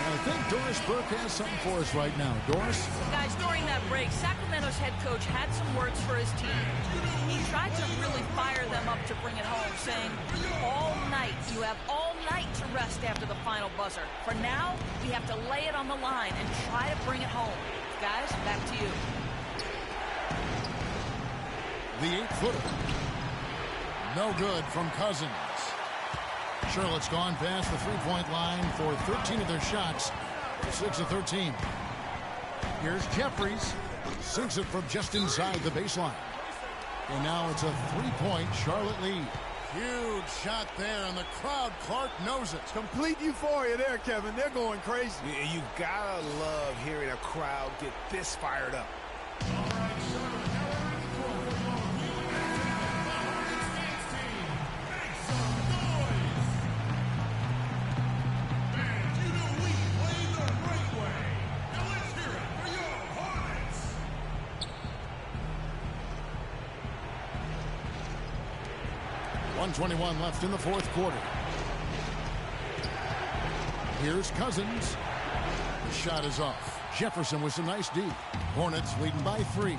I think Doris Burke has something for us right now. Doris? Guys, during that break, Sacramento's head coach had some words for his team. He tried to really fire them up to bring it home, saying, all night, you have all night to rest after the final buzzer. For now, we have to lay it on the line and try to bring it home. Guys, back to you. The 8-footer. No good from Cousins. Charlotte's gone past the three-point line for 13 of their shots. 6 of 13. Here's Jeffries. Sinks it from just inside the baseline. And now it's a 3-point Charlotte lead. Huge shot there, and the crowd, Clark, knows it. Complete euphoria there, Kevin. They're going crazy. You gotta love hearing a crowd get this fired up. .21 left in the fourth quarter. Here's Cousins. The shot is off. Jefferson with some nice D. Hornets leading by 3.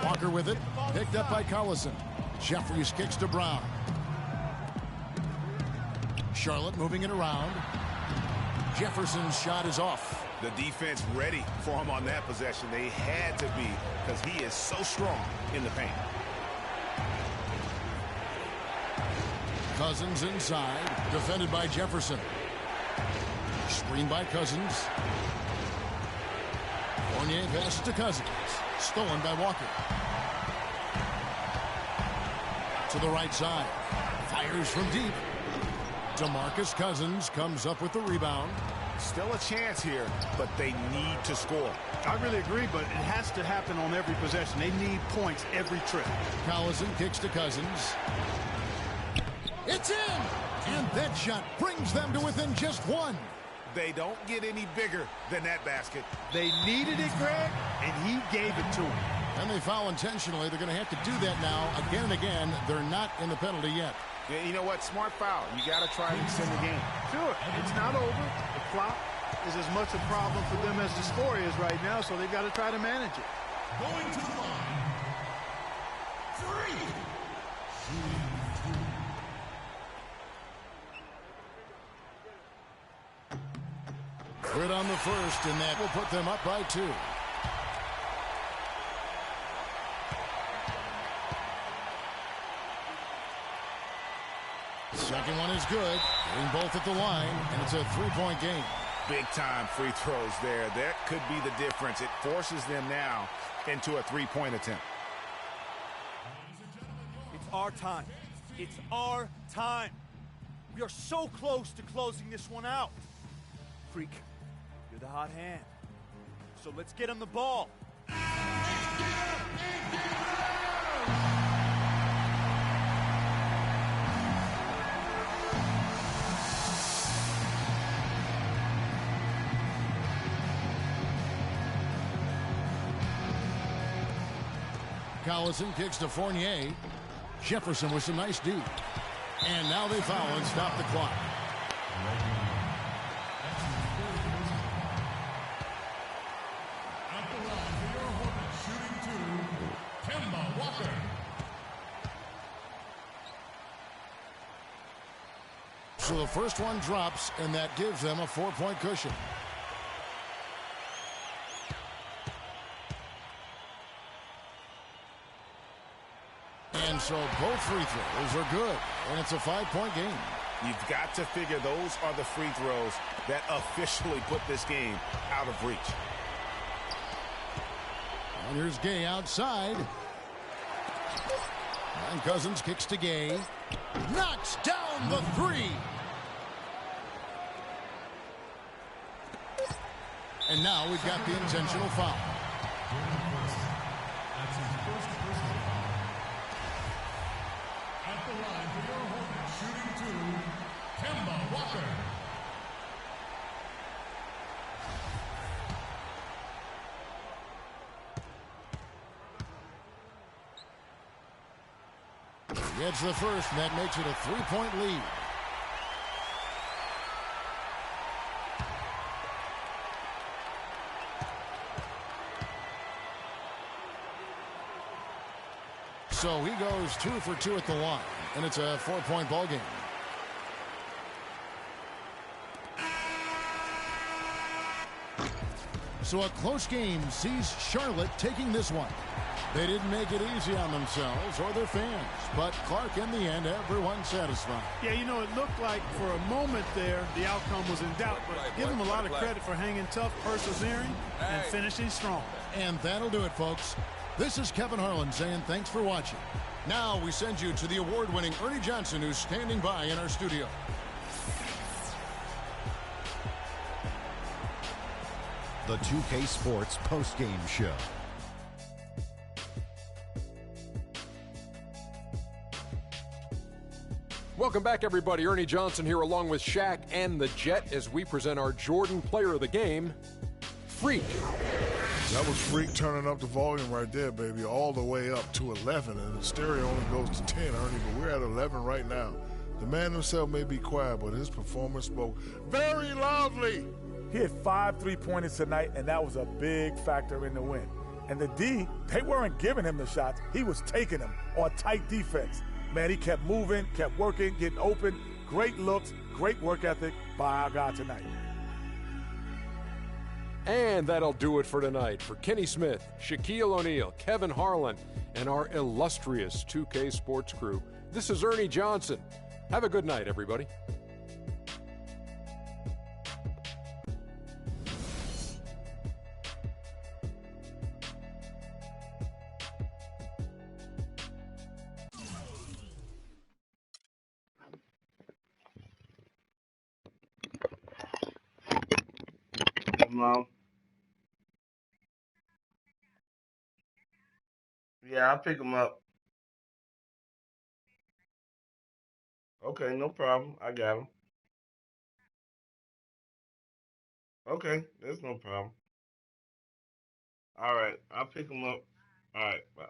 Walker with it. Picked up by Collison. Jeffries kicks to Brown. Charlotte moving it around. Jefferson's shot is off. The defense ready for him on that possession. They had to be, because he is so strong in the paint. Cousins inside, defended by Jefferson. Screen by Cousins. Fournier passes to Cousins. Stolen by Walker. To the right side. Fires from deep. DeMarcus Cousins comes up with the rebound. Still a chance here, but they need to score. I really agree, but it has to happen on every possession. They need points every trip. Collison kicks to Cousins. It's in! And that shot brings them to within just one. They don't get any bigger than that basket. They needed it, Greg, and he gave it to them. And they foul intentionally. They're going to have to do that now again and again. They're not in the penalty yet. Yeah, you know what? Smart foul. You got to try and extend the game. Sure, it's not over. The clock is as much a problem for them as the score is right now, so they've got to try to manage it. Going to the line. 3. Good on the first, and that will put them up by 2. Second one is good. Getting both at the line, and it's a 3-point game. Big-time free throws there. That could be the difference. It forces them now into a 3-point attempt. It's our time. It's our time. We are so close to closing this one out. Freak, you're the hot hand. So let's get him the ball. Collison kicks to Fournier. Jefferson with some nice D. And now they foul and stop the clock. At the line for your Hornets, shooting 2, Kemba Walker. So the first one drops, and that gives them a 4-point cushion. And so both free throws are good, and it's a 5-point game. You've got to figure those are the free throws that officially put this game out of reach. And here's Gay outside. And Cousins kicks to Gay. Knocks down the 3. And now we've got the intentional foul. That's his first personal foul. At the line for your Hornets, shooting 2, Kemba Walker. Gets the first, and that makes it a 3-point lead. So he goes 2 for 2 at the line, and it's a 4-point ball game. So a close game sees Charlotte taking this one. They didn't make it easy on themselves or their fans, but Clark, in the end, everyone's satisfied. Yeah, you know, it looked like for a moment there the outcome was in doubt, but give him a lot of credit for hanging tough, persevering, and finishing strong. And that'll do it, folks. This is Kevin Harlan saying thanks for watching. Now we send you to the award-winning Ernie Johnson, who's standing by in our studio. The 2K Sports postgame show. Welcome back, everybody. Ernie Johnson here along with Shaq and the Jet as we present our Jordan Player of the Game, Freak. That was Freak turning up the volume right there, baby, all the way up to 11, and the stereo only goes to 10, Ernie, but we're at 11 right now. The man himself may be quiet, but his performance spoke very loudly. He had 5 3-pointers tonight, and that was a big factor in the win. And the D, they weren't giving him the shots. He was taking them on tight defense. Man, he kept moving, kept working, getting open. Great looks, great work ethic by our guy tonight. And that'll do it for tonight. For Kenny Smith, Shaquille O'Neal, Kevin Harlan, and our illustrious 2K Sports crew, this is Ernie Johnson. Have a good night, everybody. Mom. Yeah, I'll pick him up. Okay, no problem. I got him. Okay, that's no problem. All right, I'll pick him up. All right, bye.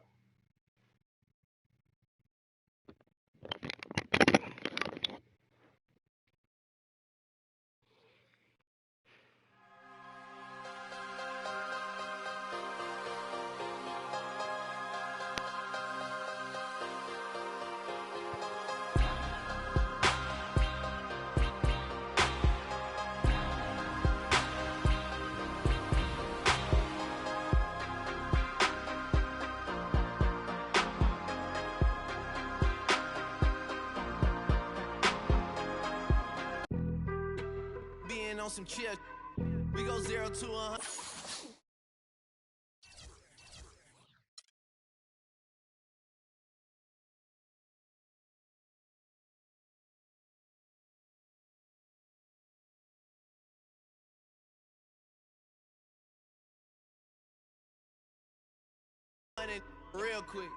Being on some chill, we go 0 to 100. Real quick.